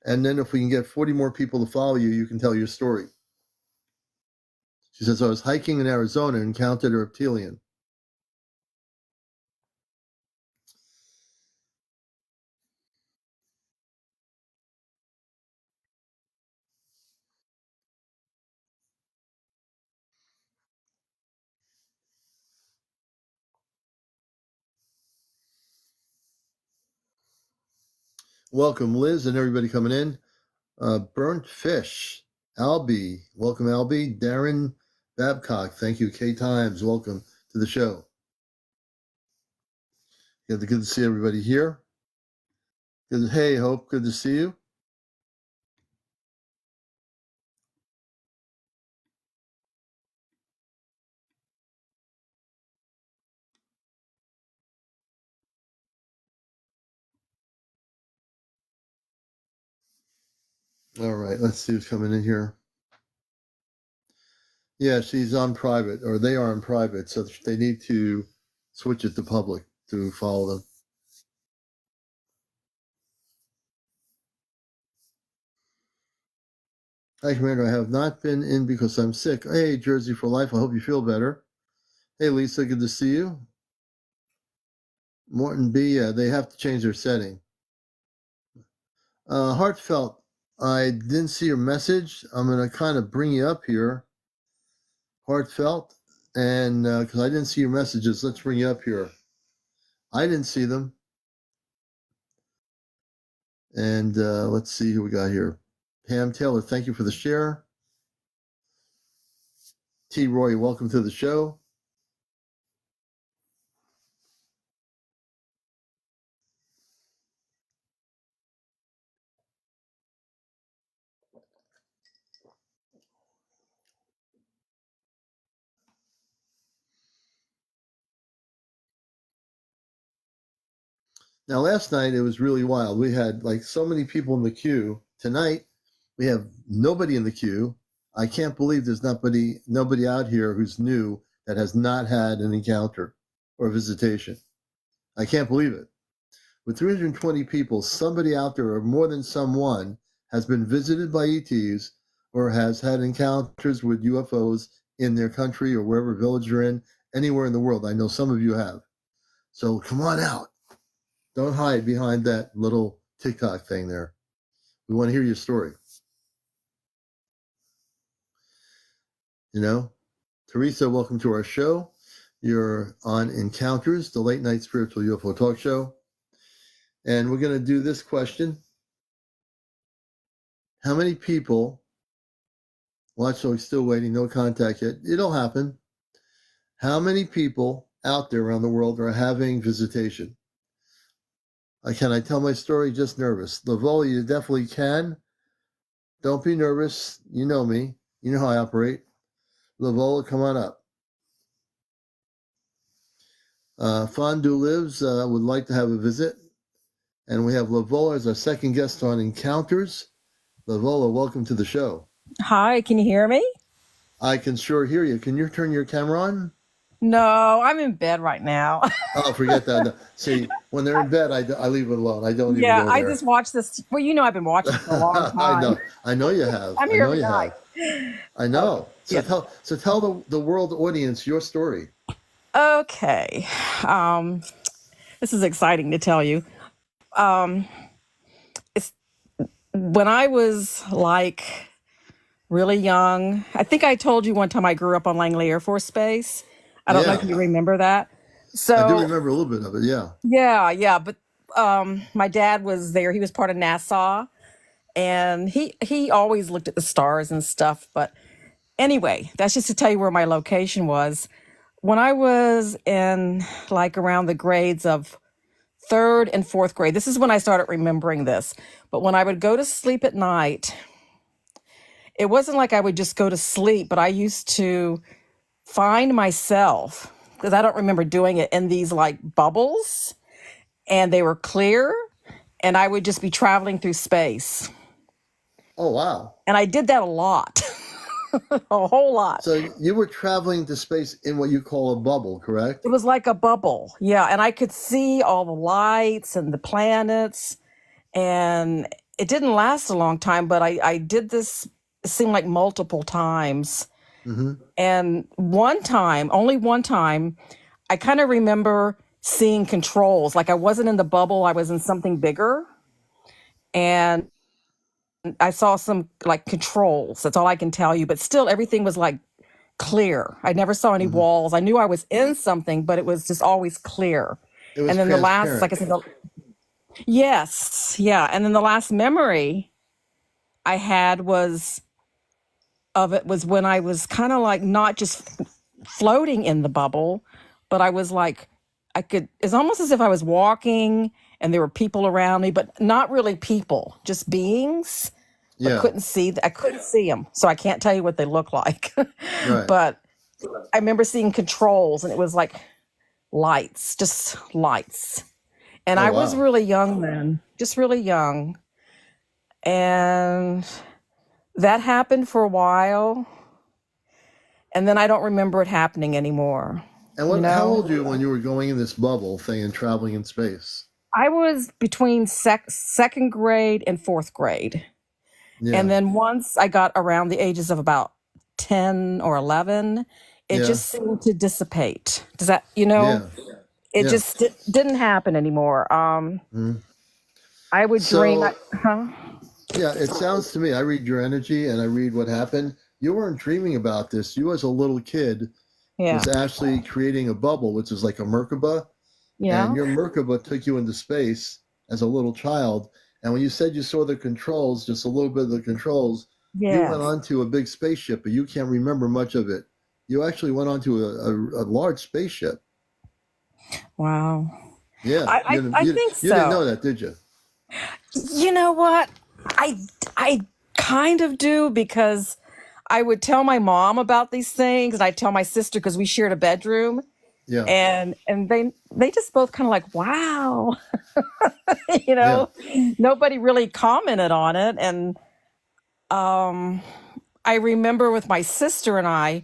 and then if we can get 40 more people to follow you, you can tell your story. She says, I was hiking in Arizona and encountered a reptilian. Welcome, Liz, and everybody coming in. Burnt Fish, Albie, welcome, Albie. Darren Babcock, thank you. K Times, welcome to the show. Good to see everybody here. Good, hey, Hope, good to see you. All right, let's see who's coming in here. Yeah, she's on private, or they are on private, so they need to switch it to public to follow them. Hi, Commander. I have not been in because I'm sick. Hey, Jersey for Life. I hope you feel better. Hey, Lisa. Good to see you. Morton B. They have to change their setting. Heartfelt. I didn't see your message. I'm going to kind of bring you up here. Heartfelt. And because I didn't see your messages, let's bring you up here. I didn't see them. And let's see who we got here. Pam Taylor, thank you for the share. T. Roy, welcome to the show. Now, last night it was really wild. We had like so many people in the queue. Tonight, we have nobody in the queue. I can't believe there's nobody out here who's new that has not had an encounter or visitation. I can't believe it. With 320 people, somebody out there, or more than someone, has been visited by ETs or has had encounters with UFOs in their country or wherever village you're in, anywhere in the world. I know some of you have. So come on out. Don't hide behind that little TikTok thing there. We want to hear your story. You know, Teresa, welcome to our show. You're on Encounters, the late night spiritual UFO talk show. And we're going to do this question. How many people, watch, so still waiting, no contact yet. It'll happen. How many people out there around the world are having visitation? Can I tell my story? Just nervous. Lavola, you definitely can. Don't be nervous. You know me. You know how I operate. Lavola, come on up. Fondue Lives would like to have a visit. And we have Lavola as our second guest on Encounters. Lavola, welcome to the show. Hi, can you hear me? I can sure hear you. Can you turn your camera on? No, I'm in bed right now. Oh, forget that. No. See, when they're in bed, I leave it alone. I don't even Yeah, go I there. just watched this. Well, I've been watching for a long I time. know. I know you have. I'm I here know every you night. have. I Oh, know. So yeah. tell the world audience your story. Okay. Um, this is exciting to tell you. Um, it's when I was like really young. I think I told you one time I grew up on Langley Air Force Base. I don't know if Yeah, you remember that. I do So remember a little bit of it. Yeah. yeah, but my dad was there. He was part of NASA, and he always looked at the stars and stuff. But anyway, that's just to tell you where my location was. When I was in like around the grades of third and fourth grade, this is when I started remembering this. But when I would go to sleep at night, it wasn't like I would just go to sleep, but I used to find myself, because I don't remember doing it, in these like bubbles, and they were clear, and I would just be traveling through space. Oh, wow. And I did that a lot, a whole lot. So you were traveling to space in what you call a bubble, correct? It was like a bubble. Yeah. And I could see all the lights and the planets. And it didn't last a long time, but I did this, it seemed like multiple times. Mm-hmm. And one time, only one time, I kind of remember seeing controls. Like I wasn't in the bubble, I was in something bigger. And I saw some like controls. That's all I can tell you. But still, everything was like clear. I never saw any Mm-hmm. walls. I knew I was in something, but it was just always clear. It was And then the last, like transparent. I said, yes, yeah. And then the last memory I had was when I was kind of like not just floating in the bubble, but I was like, it's almost as if I was walking and there were people around me, but not really people, just beings, but Yeah. I couldn't see them. So I can't tell you what they look like. Right. But I remember seeing controls and it was like lights, just lights. And Oh, I was wow. really young then, just really young. And that happened for a while. And then I don't remember it happening anymore. And You how know, old were you when you were going in this bubble thing and traveling in space? I was between second grade and fourth grade. And Yeah. then once I got around the ages of about 10 or 11, it Yeah. just seemed to dissipate. Does that, Yeah. it Yeah. just didn't happen anymore. Mhm. I would dream. So, Huh? yeah, it sounds to me, I read your energy and I read what happened. You weren't dreaming about this. You, as a little kid, Yeah. was actually creating a bubble, which is like a Merkaba. And Yeah. your Merkaba took you into space as a little child. And when you said you saw the controls, just a little bit of the controls, you went Yes. onto a big spaceship, but you can't remember much of it. You actually went onto a large spaceship. Wow. Yeah, I think you didn't so. know that, did you? You know what? I kind of do, because I would tell my mom about these things and I'd tell my sister because we shared a bedroom, Yeah, and they just both kind of like, wow. you yeah, know, Nobody really commented on it. And um I remember with my sister and I,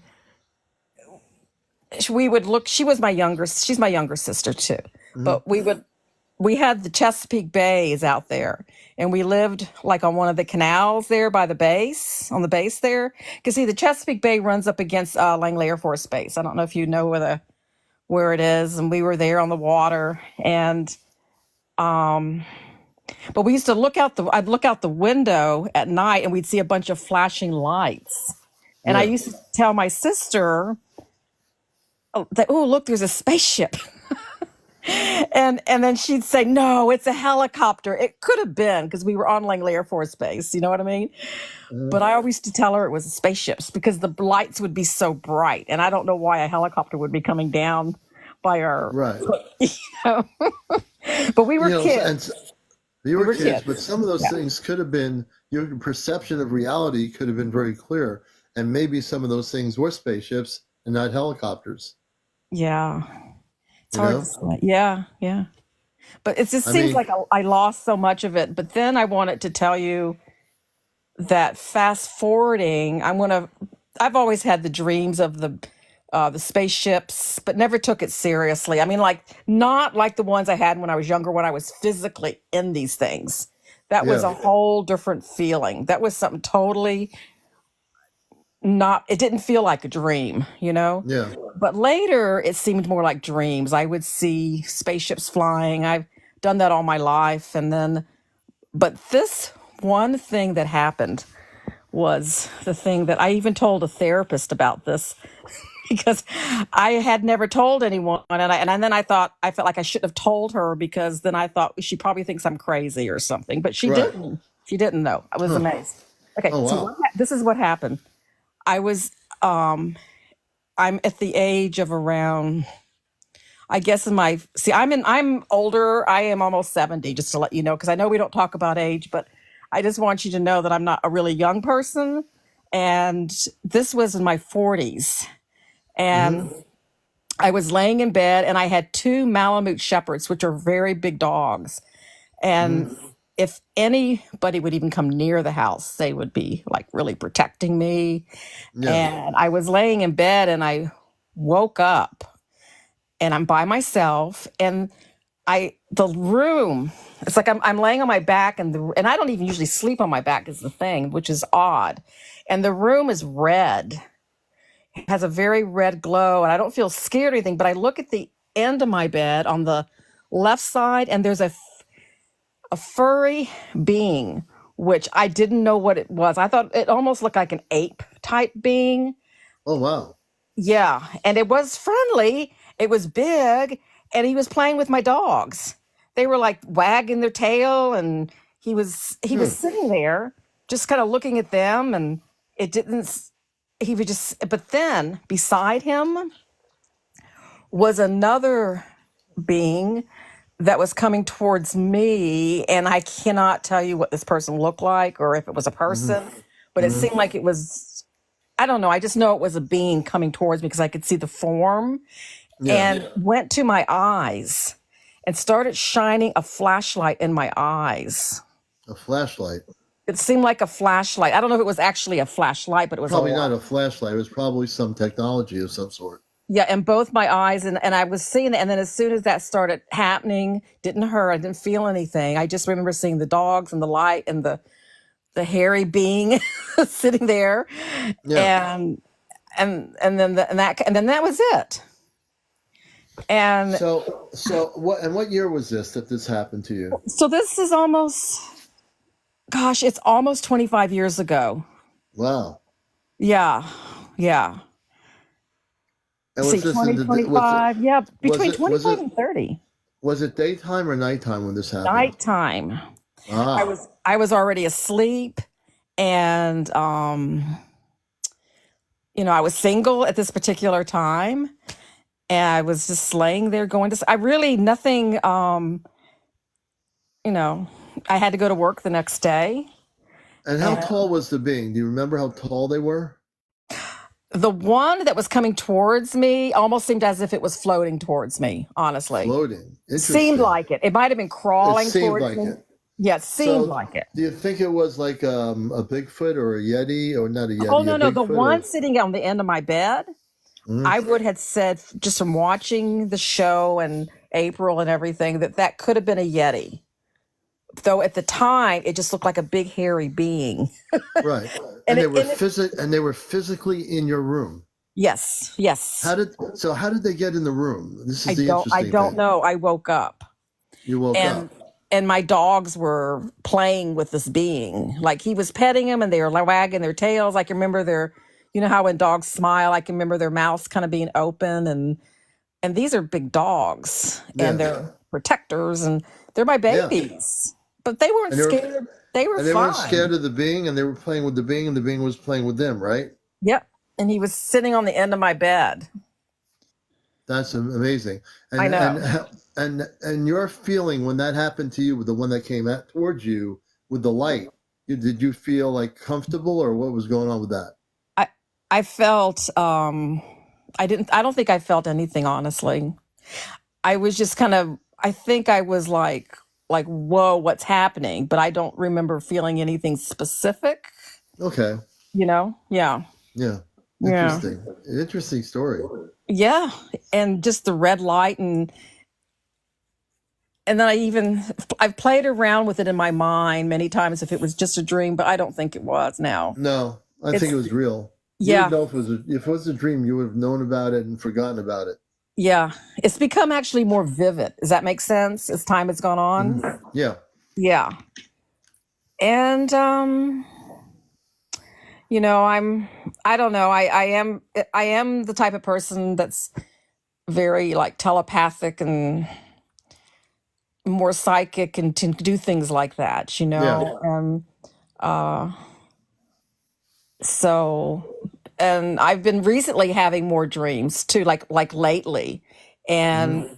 we would look, she's my younger sister too. hmm, But we had the Chesapeake Bays out there, and we lived like on one of the canals there by the base, on the base there. Because see, the Chesapeake Bay runs up against Langley Air Force Base. I don't know if you know where it is, and we were there on the water. And um, but we used to I'd look out the window at night, and we'd see a bunch of flashing lights. And I yeah. used to tell my sister, oh, look, there's a spaceship. And then she'd say, no, it's a helicopter. It could have been, because we were on Langley Air Force Base, you know what I mean? Uh, But I always used to tell her it was spaceships because the lights would be so bright. And I don't know why a helicopter would be coming down by our, right. you know. But we You were know, kids. you We were were kids, kids. but some of those Yeah. things could have been your perception of reality could have been very clear, and maybe some of those things were spaceships and not helicopters. Yeah. It's You hard to know? say. Yeah. Yeah. But it just I seems mean, like I lost so much of it. But then I wanted to tell you that fast forwarding, I've always had the dreams of the spaceships, but never took it seriously. I mean, like not like the ones I had when I was younger, when I was physically in these things. That was yeah, a whole different feeling. That was something totally not. It didn't feel like a dream, you know. yeah. But later, it seemed more like dreams. I would see spaceships flying. I've done that all my life, and then, but this one thing that happened was the thing that I even told a therapist about this because I had never told anyone, and then I felt like I shouldn't have told her because then I thought she probably thinks I'm crazy or something, but she Right. didn't. She didn't know. I was Huh. amazed. Okay, Oh so wow. this is what happened. I was I'm at the age of around, I guess in my see I'm older. I am almost 70, just to let you know, because I know we don't talk about age, but I just want you to know that I'm not a really young person. And this was in my 40s. Mm-hmm. And I was laying in bed and I had two Malamute shepherds, which are very big dogs. Mm-hmm. And if anybody would even come near the house, they would be like really protecting me. Yeah. And I was laying in bed and I woke up and I'm by myself and the room, it's like I'm laying on my back and I don't even usually sleep on my back is the thing, which is odd. And the room is red. It has a very red glow and I don't feel scared or anything, but I look at the end of my bed on the left side and there's a furry being, which I didn't know what it was. I thought it almost looked like an ape type being. Oh wow. Yeah, and it was friendly. It was big, and he was playing with my dogs. They were like wagging their tail, and he was Hmm. sitting there, just kind of looking at them, and it didn't. He would just. But then beside him was another being that was coming towards me, and I cannot tell you what this person looked like or if it was a Mm-hmm. person, but it Mm-hmm. seemed like it was. I don't know. I just know it was a being coming towards me because I could see the form Yeah. and went to my eyes and started shining a flashlight in my eyes. A flashlight. It seemed like a flashlight. I don't know if it was actually a flashlight, but it was a Probably not light. a flashlight. It was probably some technology of some sort. Yeah, in both my eyes. And I was seeing it. And then as soon as that started happening, didn't hurt. I didn't feel anything. I just remember seeing the dogs and the light and the hairy being sitting there. Yeah. And and then that was it. And So what year was this that this happened to you? so this is almost, gosh, it's almost 25 years ago. Wow. Yeah. Yeah. And See, was this in 20, the was it 25. Yeah. was Between it was it 25 and 30. was it daytime or nighttime when this happened? Nighttime. Ah. I was already asleep and I was single at this particular time. And I was just laying there going to, I really, nothing, you know, I had to go to work the next day. And how And tall was the being? Do you remember how tall they were? the one that was coming towards me almost seemed as if it was floating towards me, honestly. Floating. Seemed Interesting. like it. It might have been It crawling seemed towards like me. it. Yeah, it seemed So, like it. do you think it was like a Bigfoot or a Yeti, or not a Oh, Yeti, no, a no. The Bigfoot, one or? sitting on the end of my bed, Mhm. I would have said just from watching the show and April and everything that could have been a Yeti. Though at the time, it just looked like a big hairy being. Right. And And they were physically in your room. yes, yes. How did they get in the room? This is the I interesting don't thing. know. I woke up. You woke and up. and my dogs were playing with this being, like he was petting them and they were wagging their tails. I can remember how when dogs smile, I can remember their mouths kind of being open, and these are big dogs and Yeah. they're protectors and they're my Yeah. babies, but they weren't And they were scared. They were and they weren't fine. scared of the being, and they were playing with the being, and the being was playing with them, right? Yep. And he was sitting on the end of my bed. That's amazing. I And know. and your feeling when that happened to you, with the one that came at towards you with the light, did you feel like comfortable, or what was going on with that? I felt I don't think I felt anything, honestly. I was just kind of I think I was like, whoa, what's happening? But I don't remember feeling anything specific. Okay. Yeah, Yeah. yeah, Interesting. Interesting story. yeah. And just the red light, and then I've played around with it in my mind many times if it was just a dream, but I don't think it was now. No, I think it It's was real. You would yeah, know if it was a dream, you would have known about it and forgotten about it. yeah. It's become actually more vivid. Does that make sense as time has gone on? Yeah. Yeah. And I don't know. I am the type of person that's very like telepathic and more psychic and to do things like that, Yeah. and uh so and I've been recently having more dreams too, like lately, Hmm. and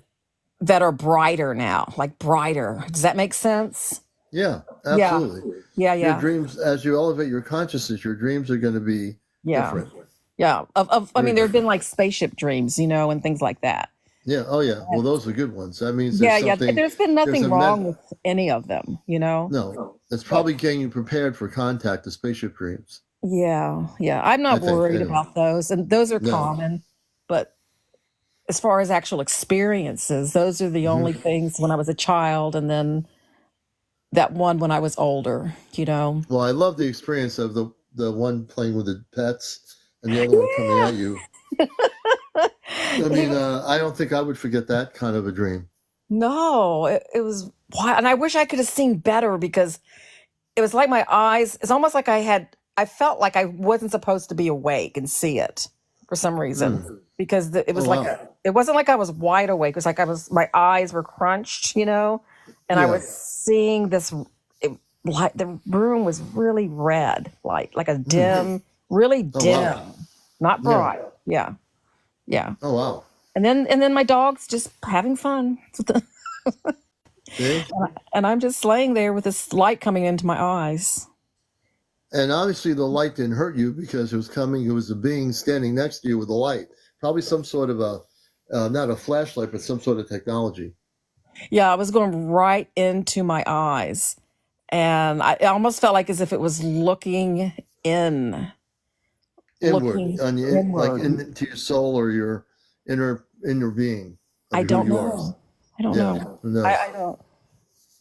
that are brighter now, like brighter. Does that make sense? Yeah, Yeah. absolutely. Yeah, Your yeah. dreams, as you elevate your consciousness, your dreams are going to be Yeah. different, Yeah. I very mean, there have been different. like spaceship dreams, and things like that. Yeah. Oh, yeah. Well, those are good ones. That means there's Yeah, yeah. something, There's been there's nothing a wrong with any of them. no, it's But probably getting you prepared for contact, the spaceship dreams, yeah, yeah. I'm I not think, worried anyway. about those. And those are No. common. But as far as actual experiences, those are the Hmm. only things when I was a child, and then that one when I was older. Well, I love the experience of the one playing with the pets and the other one coming Yeah. at you. I mean, I don't think I would forget that kind of a dream. No, it was wild. And I wish I could have seen better because it was like my eyes, it's almost like I felt like I wasn't supposed to be awake and see it for some reason. Mm. Because it Oh, was like, wow. it wasn't like I was wide awake. It was like my eyes were crunched, and I Yeah. was seeing this, like the room was really red, like a Mm. really Oh, wow. dim, not Yeah. bright. Yeah. Yeah. Oh, wow. And then my dog's just having fun. See? And I'm just laying there with this light coming into my eyes. And obviously, the light didn't hurt you because it was coming. It was a being standing next to you with a light. Probably some sort of not a flashlight, but some sort of technology. Yeah, I was going right into my eyes. And it almost felt like as if it was in, Inward, looking on the like inward. into your soul or your inner being of I who don't you are. know. I don't Yeah. know. Who I knows? don't.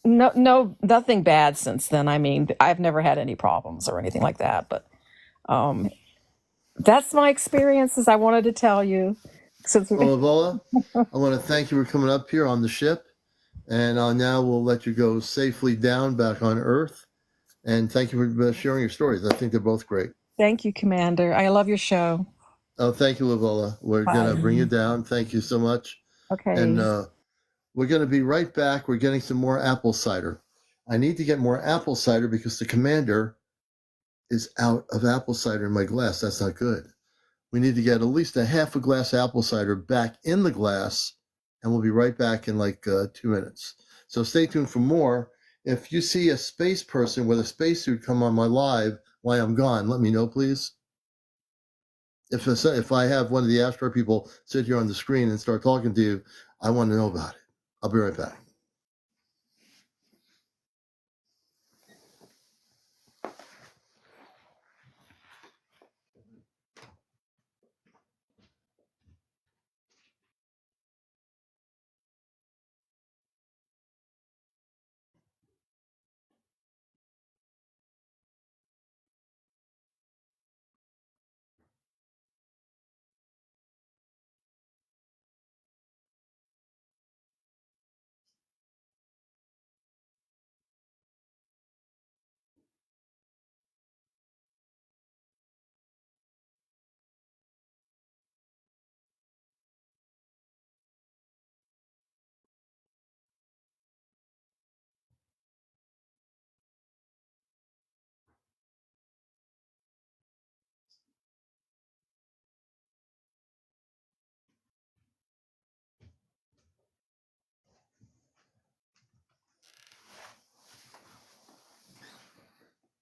No, no, nothing bad since then. I mean, I've never had any problems or anything like that. But um, that's my experiences I wanted to tell you. Since Well, Evola, I want to thank you for coming up here on the ship. And now we'll let you go safely down back on Earth. And thank you for sharing your stories. I think they're both great. Thank you, Commander. I love your show. Oh, thank you, Lavola. We're going to bring you Bye. down. Thank you so much. And Okay. we're going to be right back. We're getting some more apple cider. I need to get more apple cider because the commander is out of apple cider in my glass. That's not good. We need to get at least a half a glass apple cider back in the glass, and we'll be right back in like 2 minutes. So stay tuned for more. If you see a space person with a spacesuit come on my live while I'm gone, let me know, please. If I have one of the Astro people sit here on the screen and start talking to you, I want to know about it. I'll be right back.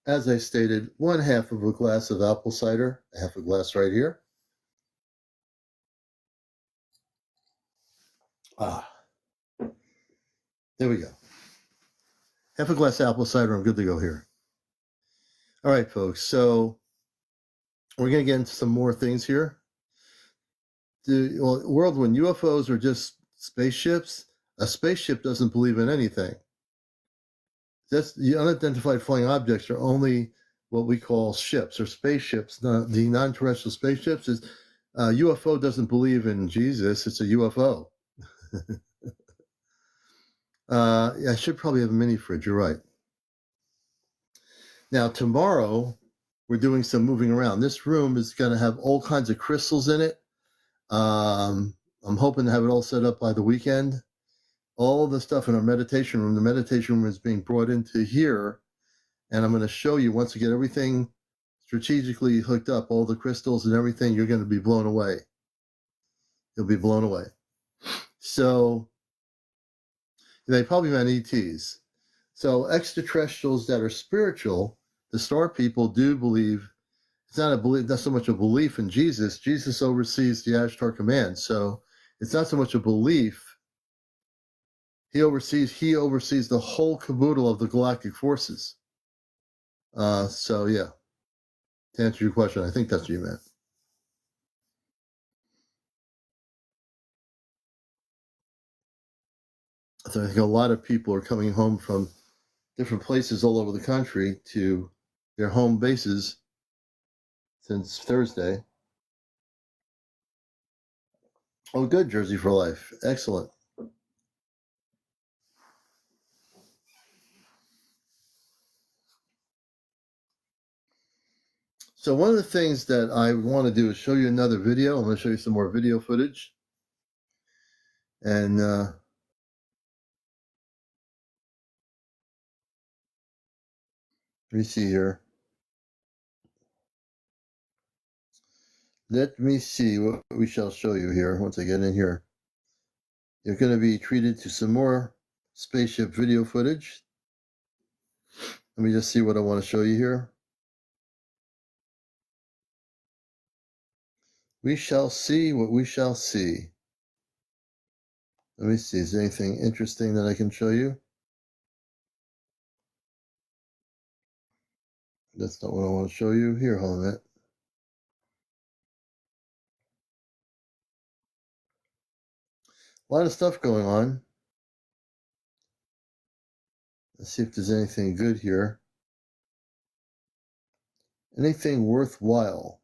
As I stated, one half of a glass of apple cider, half a glass right here. Ah, There we go. Half a glass of apple cider. I'm good to go here. All right, folks. So we're going to get into some more things here. The world when UFOs are just spaceships, a spaceship doesn't believe in anything. That's the unidentified flying objects are only what we call ships or spaceships. The non-terrestrial spaceships is UFO doesn't believe in Jesus. It's a UFO. I should probably have a mini fridge. You're right. Now tomorrow we're doing some moving around. This room is going to have all kinds of crystals in it. I'm hoping to have it all set up by the weekend. All the stuff in our meditation room, the meditation room is being brought into here, and I'm going to show you once we get everything strategically hooked up, all the crystals and everything, you're going to be blown away. You'll be blown away. So they probably meant ETs. So extraterrestrials that are spiritual, the star people do believe. It's not a belief, not so much a belief in Jesus. Jesus oversees the Ashtar Command, so it's not so much a belief. He oversees the whole caboodle of the galactic forces. So yeah, to answer your question, I think that's what you meant. So I think a lot of people are coming home from different places all over the country to their home bases since Thursday. Oh, good, Jersey for life. Excellent. So one of the things that I want to do is show you another video. I'm going to show you some more video footage. And let me see here. Let me see what we shall show you here once I get in here. You're going to be treated to some more spaceship video footage. Let me just see what I want to show you here. We shall see what we shall see. Let me see. Is there anything interesting that I can show you? That's not what I want to show you. Here, hold on a minute. A lot of stuff going on. Let's see if there's anything good here. Anything worthwhile.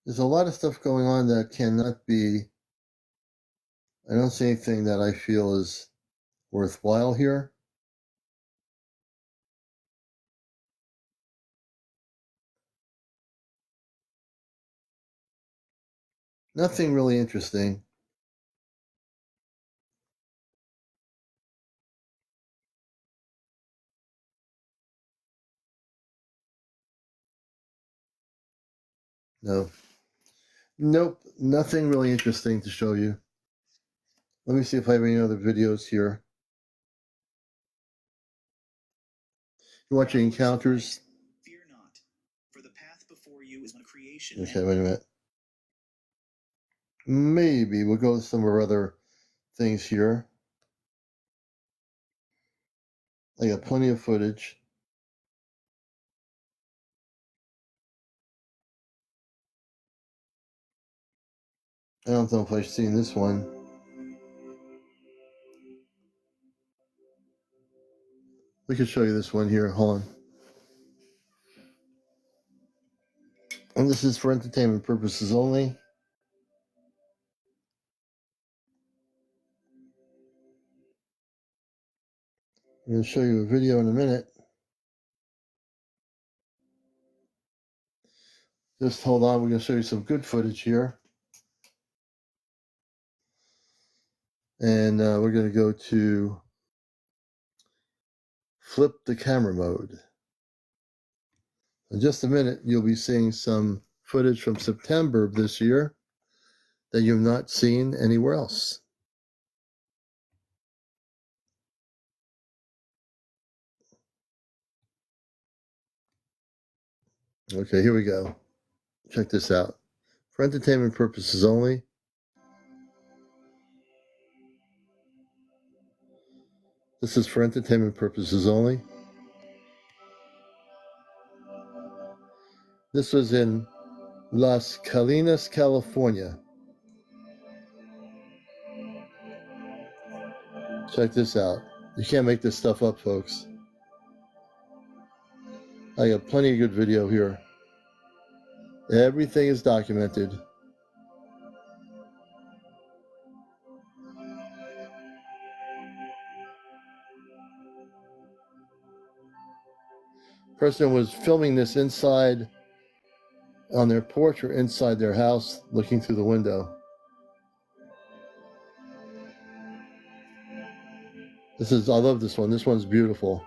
There's a lot of stuff going on that cannot be. I don't see anything that I feel is worthwhile here. Nothing really interesting. No. Nope. Nothing really interesting to show you. Let me see if I have any other videos here. You're watching Encounters. Fear not, for the path before you is one of creation. Okay, wait a minute. Maybe we'll go with some of our other things here. I got plenty of footage. I don't know if I've seen this one. We could show you this one here. Hold on. And this is for entertainment purposes only. I'm going to show you a video in a minute. Just hold on. We're going to show you some good footage here. And we're going to go to flip the camera mode. In just a minute, you'll be seeing some footage from September of this year. that you've not seen anywhere else. Okay, here we go. Check this out. For entertainment purposes only. This is for entertainment purposes only. This was in Las Colinas, California. Check this out. You can't make this stuff up, folks. I got plenty of good video here. Everything is documented. Person was filming this inside on their porch or inside their house, looking through the window. I love this one. This one's beautiful.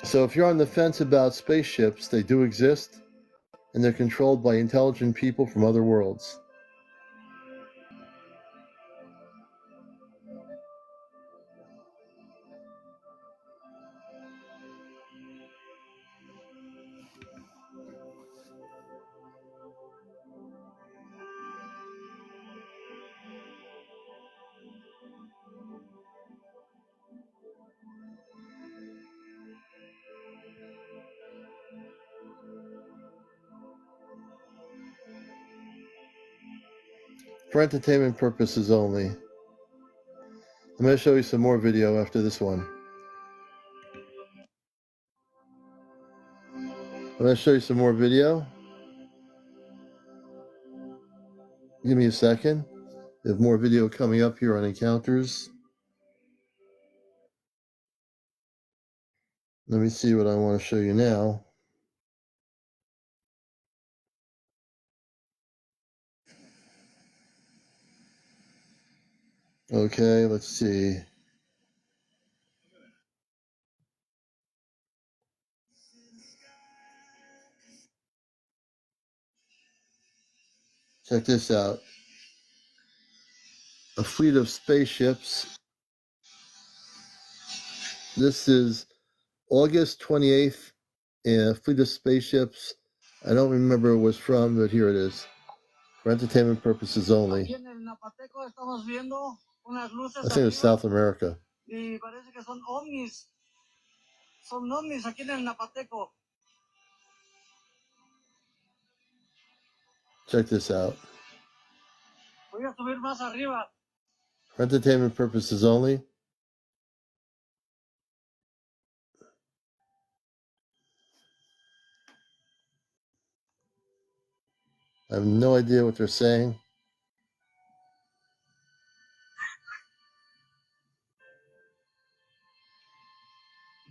So if you're on the fence about spaceships, they do exist, and they're controlled by intelligent people from other worlds. For entertainment purposes only. I'm going to show you some more video after this one. I'm going to show you some more video. Give me a second. We have more video coming up here on encounters. Let me see what I want to show you now. Okay, let's see. Check this out. A fleet of spaceships. This is August 28th, and a fleet of spaceships. I don't remember where it was from, but here it is. For entertainment purposes only. I think it's South America. Check this out. For entertainment purposes only. I have no idea what they're saying.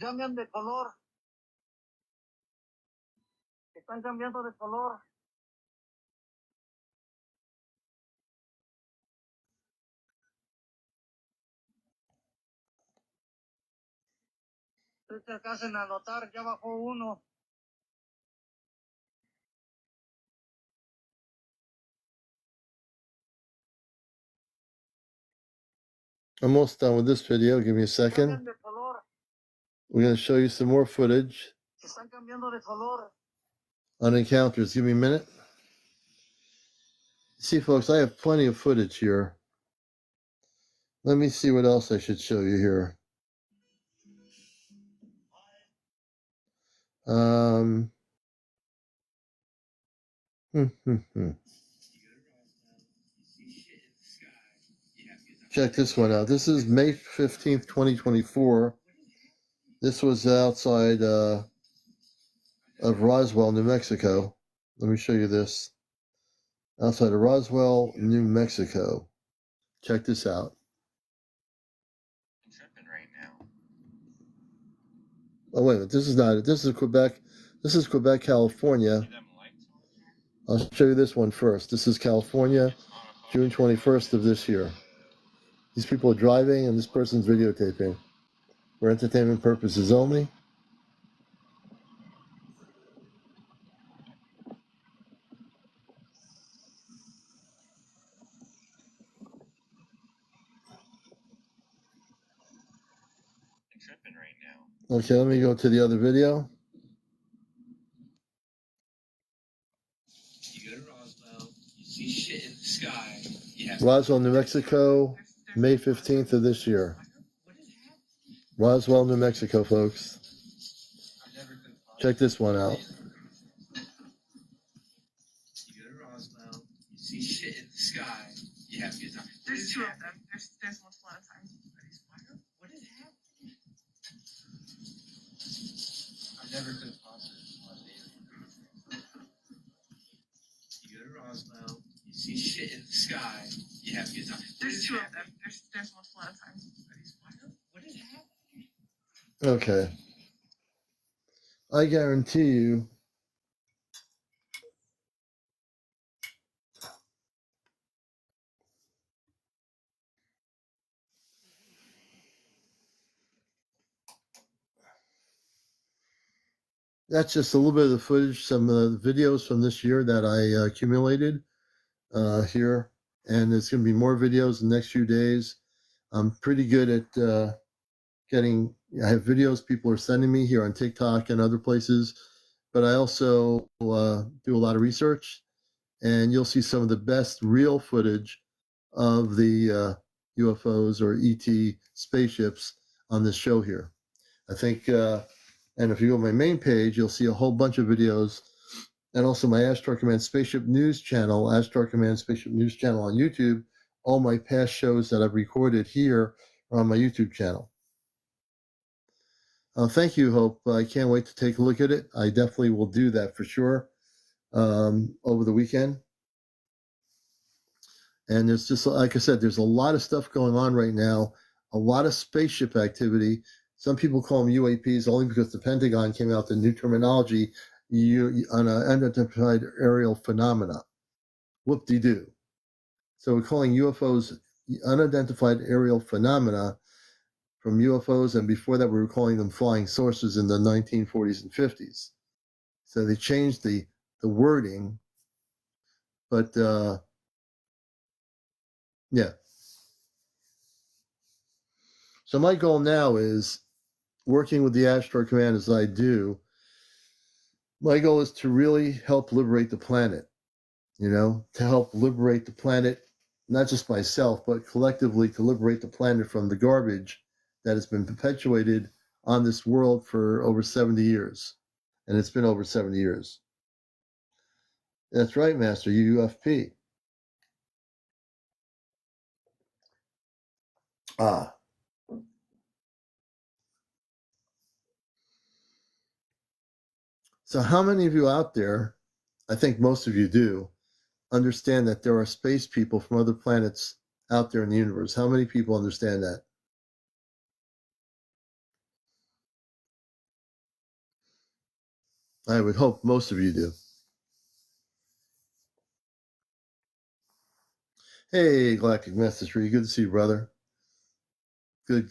Cambian de color. Están cambiando de color. Ustedes que hacen anotar, ya bajó uno. Almost done with this video. Give me a second. We're going to show you some more footage on encounters. Give me a minute. See, folks, I have plenty of footage here. Let me see what else I should show you here. Check this one out. This is May 15th, 2024. This was outside of Roswell, New Mexico. Let me show you this. Outside of Roswell, New Mexico. Check this out. I'm tripping right now. Oh, wait a minute. This is not it. This is Quebec. This is Quebec, California. I'll show you this one first. This is California, June 21st of this year. These people are driving, and this person's videotaping for entertainment purposes only. Tripping right now. Okay, let me go to the other video. You go to Roswell, you see shit in the sky. Yeah. Roswell, New Mexico, May 15th of this year. Roswell, New Mexico, folks. Check this one out. You go to Roswell, you see shit in the sky. You have a good time. There's two of them. There's multiple at a time. What is happening? I never could have thought this was alien. You go to Roswell, you see shit in the sky. You have a good time. There's two of them. There's multiple at a time. What is happening? Okay. I guarantee you that's just a little bit of the footage, some of the videos from this year that I accumulated here. And there's going to be more videos in the next few days. I'm pretty good at I have videos people are sending me here on TikTok and other places, but I also do a lot of research, and you'll see some of the best real footage of the UFOs or ET spaceships on this show here. I think, and if you go to my main page, you'll see a whole bunch of videos, and also my Astro Command Spaceship News channel, Astro Command Spaceship News channel on YouTube. All my past shows that I've recorded here are on my YouTube channel. Thank you, Hope. I can't wait to take a look at it. I definitely will do that for sure over the weekend. And there's just, like I said, there's a lot of stuff going on right now, a lot of spaceship activity. Some people call them UAPs only because the Pentagon came out with the new terminology on an unidentified aerial phenomena. Whoop-de-doo. So we're calling UFOs unidentified aerial phenomena from UFOs, and before that we were calling them flying saucers in the 1940s and 50s. So they changed the wording, but yeah. So my goal now is, working with the Astro Command as I do, my goal is to really help liberate the planet, to help liberate the planet, not just myself, but collectively to liberate the planet from the garbage that has been perpetuated on this world for over 70 years. And it's been over 70 years. That's right, Master, UFP. Ah. So how many of you out there, I think most of you do, understand that there are space people from other planets out there in the universe? How many people understand that? I would hope most of you do. Hey, Galactic Master 3, good to see you, brother. Good.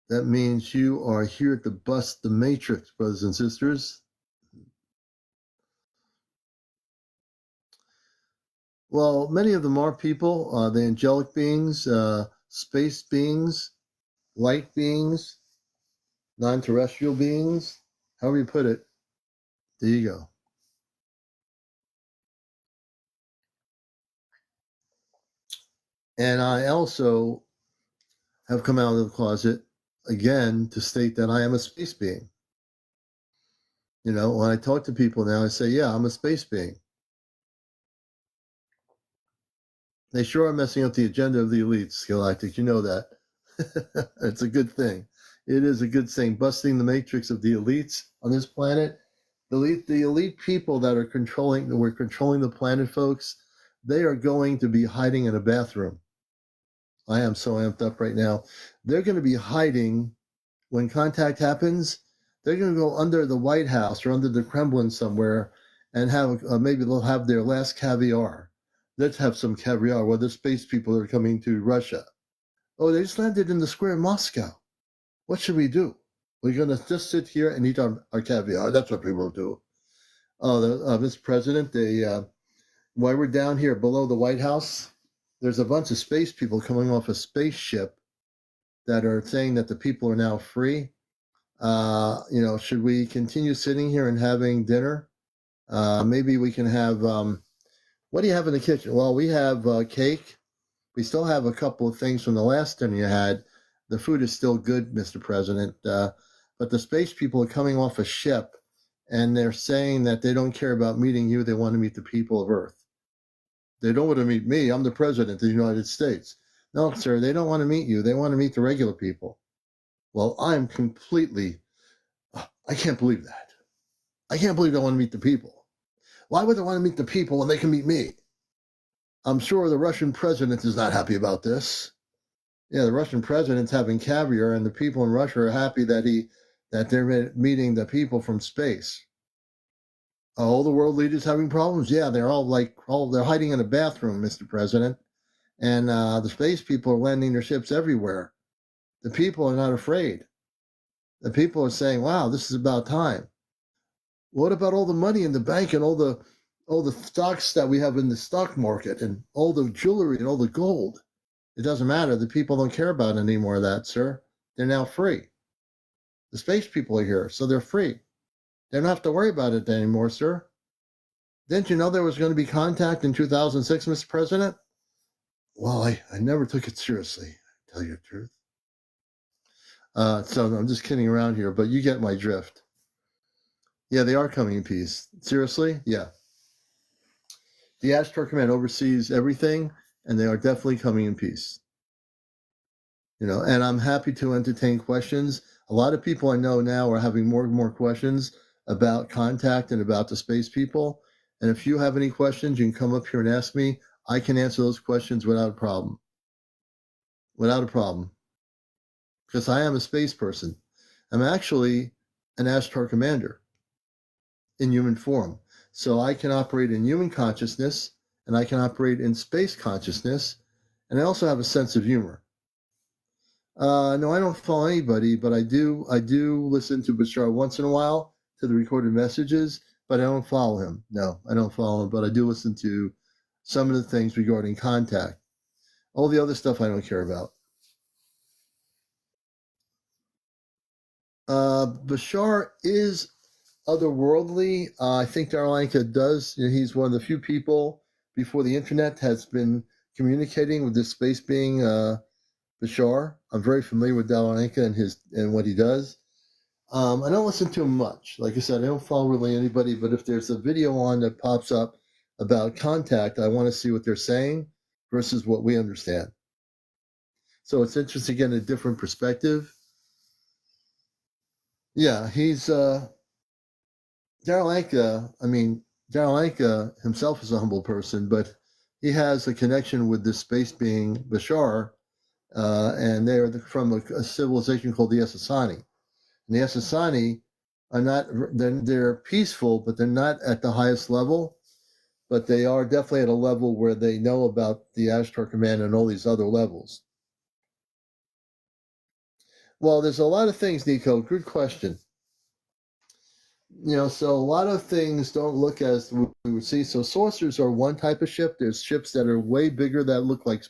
That means you are here to bust the matrix, brothers and sisters. Well, many of them are people, the angelic beings, space beings, light beings, non-terrestrial beings, however you put it. There you go. And I also have come out of the closet again to state that I am a space being. When I talk to people now, I say, yeah, I'm a space being. They sure are messing up the agenda of the elites, Galactic. You know that. It's a good thing. It is a good thing. Busting the matrix of the elites on this planet. The elite people that are controlling the planet, folks, they are going to be hiding in a bathroom. I am so amped up right now. They're going to be hiding when contact happens, they're going to go under the White House or under the Kremlin somewhere and have maybe they'll have their last caviar. Let's have some caviar. Well, the space people are coming to Russia. Oh, they just landed in the square in Moscow. What should we do? We're going to just sit here and eat our caviar. That's what people do. Oh, Mr. President, while we're down here below the White House, there's a bunch of space people coming off a spaceship that are saying that the people are now free. Should we continue sitting here and having dinner? Maybe we can have, what do you have in the kitchen? Well, we have cake. We still have a couple of things from the last dinner you had. The food is still good, Mr. President, but the space people are coming off a ship, and they're saying that they don't care about meeting you. They want to meet the people of Earth. They don't want to meet me. I'm the President of the United States. No, sir, they don't want to meet you. They want to meet the regular people. Well, I can't believe that. I can't believe they want to meet the people. Why would they want to meet the people when they can meet me? I'm sure the Russian president is not happy about this. Yeah, the Russian president's having caviar, and the people in Russia are happy that they're meeting the people from space. All the world leaders having problems? Yeah, they're they're hiding in a bathroom, Mr. President. And the space people are landing their ships everywhere. The people are not afraid. The people are saying, wow, this is about time. What about all the money in the bank and all the stocks that we have in the stock market and all the jewelry and all the gold? It doesn't matter. The people don't care about any more of that, sir. They're now free. The space people are here, so they're free. They don't have to worry about it anymore, sir. Didn't you know there was going to be contact in 2006, Mr. President? Well, I never took it seriously, to tell you the truth. So I'm just kidding around here, but you get my drift. Yeah, they are coming in peace. Seriously? Yeah. The Ashtar Command oversees everything, and they are definitely coming in peace. And I'm happy to entertain questions. A lot of people I know now are having more and more questions about contact and about the space people. And if you have any questions, you can come up here and ask me. I can answer those questions without a problem. Without a problem. Because I am a space person. I'm actually an Ashtar commander in human form. So I can operate in human consciousness, and I can operate in space consciousness, and I also have a sense of humor. No, I don't follow anybody, but I do listen to Bashar once in a while to the recorded messages, but I don't follow him. No, I don't follow him, but I do listen to some of the things regarding contact. All the other stuff I don't care about. Bashar is otherworldly. I think Darlanka does. He's one of the few people before the internet has been communicating with this space being Bashar. I'm very familiar with Darlanka and what he does. I don't listen to him much. Like I said, I don't follow really anybody, but if there's a video on that pops up about contact, I want to see what they're saying versus what we understand. So it's interesting to get a different perspective. Yeah, he's Darlanka. Darlanka himself is a humble person, but he has a connection with this space being Bashar, and they're from a civilization called the Essassani. And the Essassani are not, they're peaceful, but they're not at the highest level, but they are definitely at a level where they know about the Ashtar Command and all these other levels. Well, there's a lot of things, Nico. Good question. So a lot of things don't look as we would see. So saucers are one type of ship. There's ships that are way bigger that look like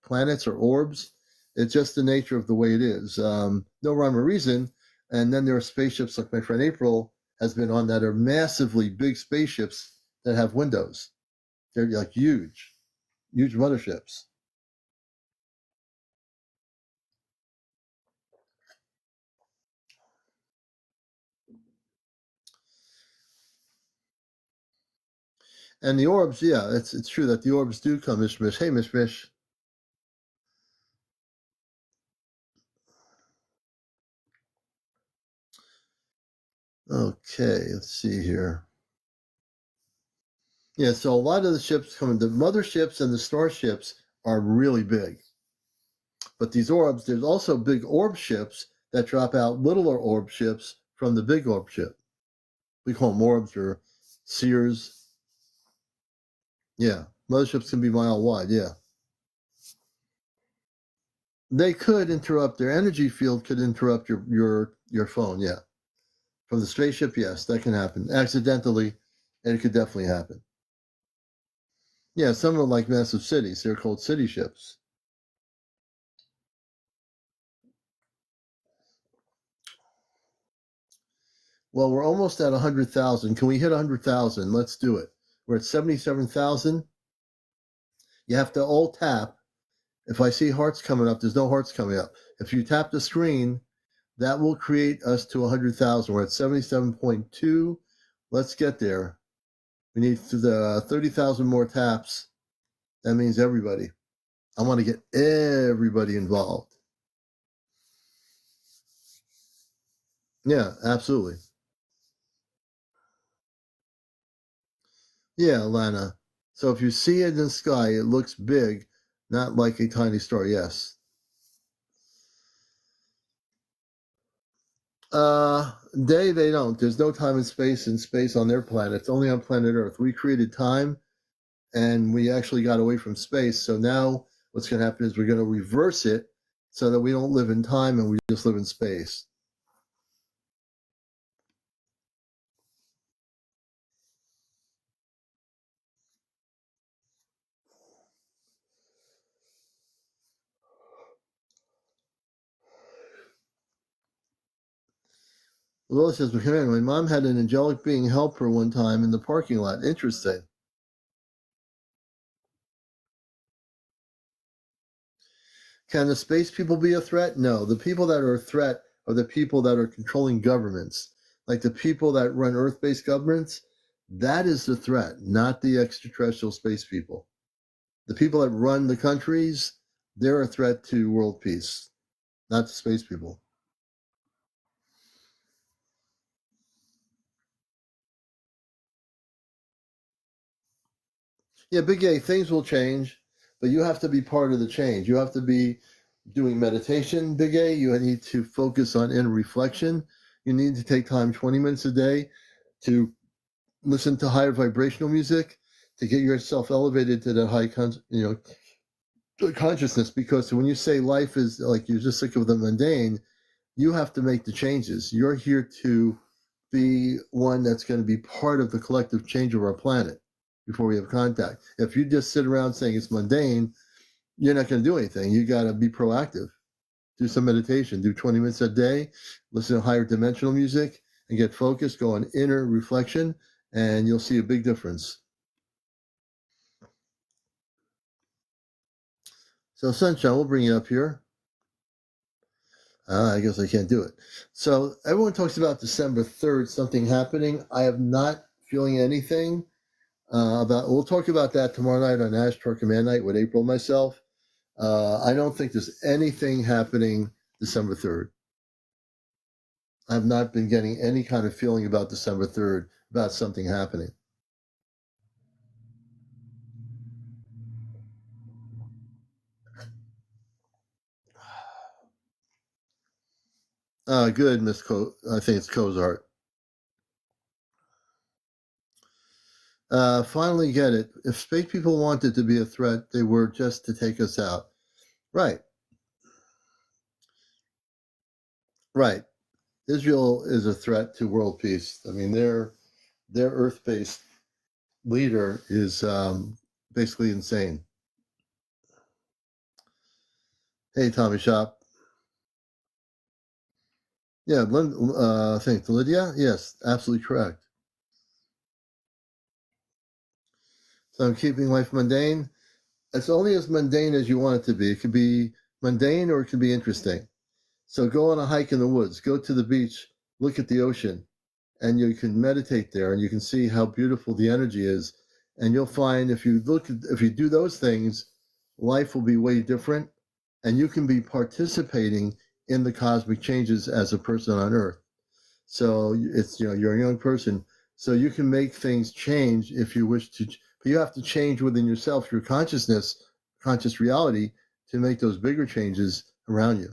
planets or orbs. It's just the nature of the way it is. No rhyme or reason. And then there are spaceships like my friend April has been on that are massively big spaceships that have windows. They're like huge motherships. And the orbs, yeah, it's true that the orbs do come, Mish Mish. Hey, Mish Mish. Okay, let's see here. Yeah, so a lot of the ships coming, the motherships and the starships are really big. But these orbs, there's also big orb ships that drop out littler orb ships from the big orb ship. We call them orbs or sears. Yeah, motherships can be mile wide. Yeah, they could interrupt. Their energy field could interrupt your phone. Yeah, from the spaceship. Yes, that can happen accidentally, and it could definitely happen. Yeah, some of them like massive cities. They're called city ships. Well, we're almost at 100,000. Can we hit 100,000? Let's do it. We're at 77,000. You have to all tap. If I see hearts coming up, there's no hearts coming up. If you tap the screen, that will create us to 100,000. We're at 77.2. Let's get there. We need 30,000 more taps. That means everybody. I want to get everybody involved. Yeah, absolutely. Yeah, Lana. So if you see it in the sky, it looks big, not like a tiny star. Yes. They don't. There's no time and space on their planet. It's only on planet Earth. We created time, and we actually got away from space. So now what's going to happen is we're going to reverse it so that we don't live in time and we just live in space. Lola says, my mom had an angelic being help her one time in the parking lot. Interesting. Can the space people be a threat? No. The people that are a threat are the people that are controlling governments. Like the people that run Earth-based governments, that is the threat, not the extraterrestrial space people. The people that run the countries, they're a threat to world peace, not the space people. Yeah, Big A, things will change, but you have to be part of the change. You have to be doing meditation, Big A. You need to focus on inner reflection. You need to take time 20 minutes a day to listen to higher vibrational music to get yourself elevated to that high consciousness, because when you say life is like you're just sick of the mundane, you have to make the changes. You're here to be one that's going to be part of the collective change of our planet before we have contact. If you just sit around saying it's mundane, you're not going to do anything. You got to be proactive. Do some meditation. Do 20 minutes a day. Listen to higher dimensional music and get focused. Go on inner reflection, and you'll see a big difference. So, Sunshine, we'll bring you up here. I guess I can't do it. So, everyone talks about December 3rd, something happening. I am not feeling anything about. We'll talk about that tomorrow night on Ashtar Command Night with April and myself. I don't think there's anything happening December 3rd. I've not been getting any kind of feeling about December 3rd about something happening. Good, Miss I think it's Cozart. Finally get it. If space people wanted to be a threat, they were just to take us out. Right. Right. Israel is a threat to world peace. I mean, their Earth-based leader is basically insane. Hey, Tommy Shop. Yeah, I think Lydia. Yes, absolutely correct. So I'm keeping life mundane. It's only as mundane as you want it to be. It could be mundane or it could be interesting. So go on a hike in the woods, go to the beach, look at the ocean, and you can meditate there and you can see how beautiful the energy is. And you'll find if you do those things, life will be way different, and you can be participating in the cosmic changes as a person on Earth. So it's, you're a young person, so you can make things change if you wish to, but you have to change within yourself, your conscious reality, to make those bigger changes around you.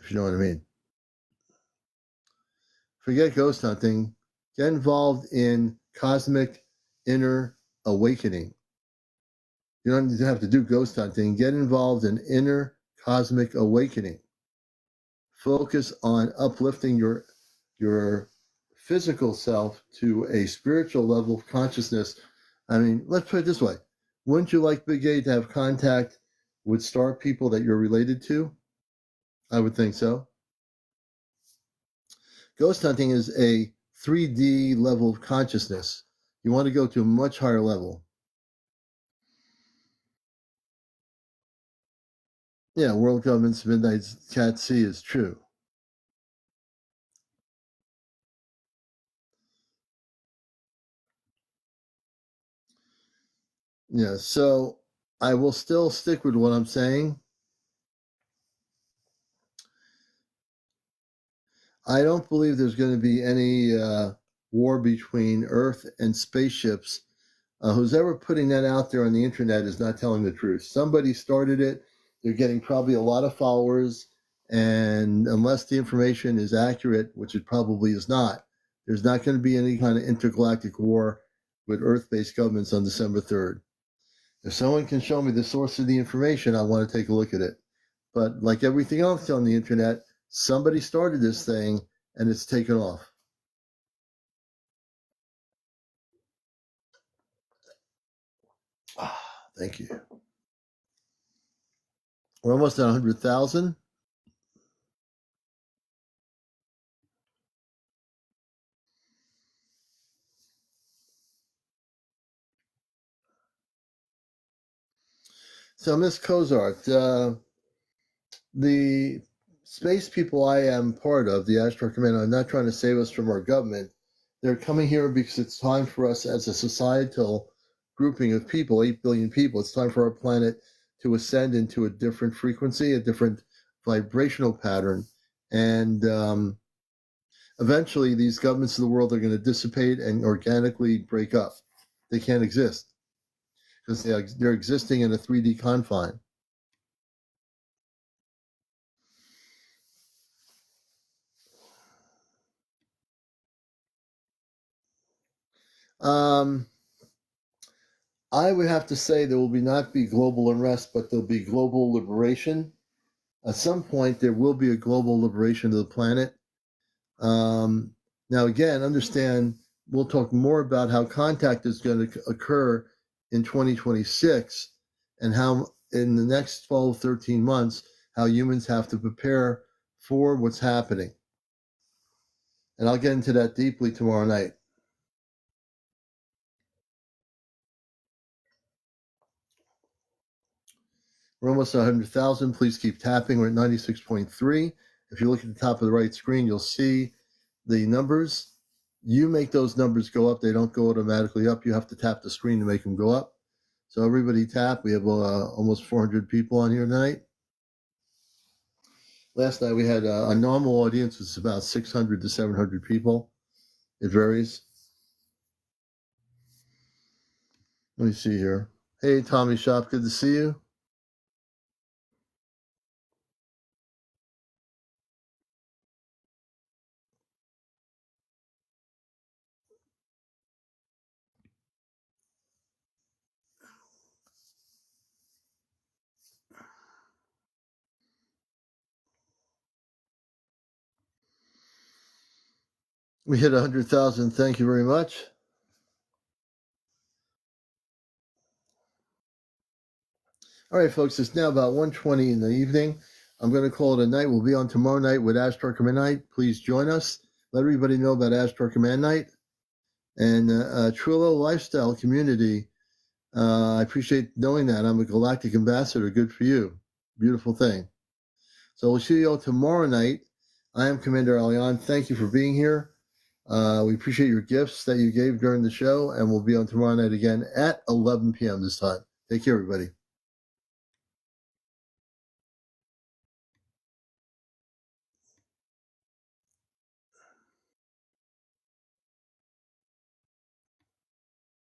if you know what I mean. Forget ghost hunting. Get involved in cosmic inner awakening. You don't have to do ghost hunting. Get involved in inner cosmic awakening. Focus on uplifting your physical self to a spiritual level of consciousness. I mean, let's put it this way. Wouldn't you like Big A to have contact with star people that you're related to? I would think so. Ghost hunting is a 3D level of consciousness. You want to go to a much higher level. Yeah, World Government's Midnight Cat C is true. Yeah, so I will still stick with what I'm saying. I don't believe there's going to be any war between Earth and spaceships. Who's ever putting that out there on the internet is not telling the truth. Somebody started it. They're getting probably a lot of followers. And unless the information is accurate, which it probably is not, there's not going to be any kind of intergalactic war with Earth-based governments on December 3rd. If someone can show me the source of the information, I want to take a look at it. But like everything else on the internet, somebody started this thing and it's taken off. Thank you. We're almost at 100,000. So, Ms. Cozart, the space people I am part of, the Astro Command, are not trying to save us from our government. They're coming here because it's time for us as a societal grouping of people, 8 billion people. It's time for our planet to ascend into a different frequency, a different vibrational pattern. And eventually, these governments of the world are going to dissipate and organically break up. They can't exist because they're existing in a 3D confine. I would have to say there will not be global unrest, but there'll be global liberation. At some point, there will be a global liberation of the planet. Now, again, understand, we'll talk more about how contact is going to occur in 2026 and how in the next 12, 13 months, how humans have to prepare for what's happening. And I'll get into that deeply tomorrow night. We're almost at 100,000. Please keep tapping. We're at 96.3. If you look at the top of the right screen, you'll see the numbers. You make those numbers go up. They don't go automatically up. You have to tap the screen to make them go up. So everybody tap. We have almost 400 people on here tonight. Last night we had a normal audience. It's about 600 to 700 people. It varies. Let me see here. Hey, Tommy Shop. Good to see you. We hit 100,000. Thank you very much. All right, folks, it's now about 1:20 in the evening. I'm going to call it a night. We'll be on tomorrow night with Astro Command Night. Please join us. Let everybody know about Astro Command Night. And Trullo Lifestyle Community, I appreciate knowing that. I'm a galactic ambassador. Good for you. Beautiful thing. So we'll see you all tomorrow night. I am CmdrAleon. Thank you for being here. We appreciate your gifts that you gave during the show, and we'll be on tomorrow night again at 11 p.m. this time. Take care, everybody.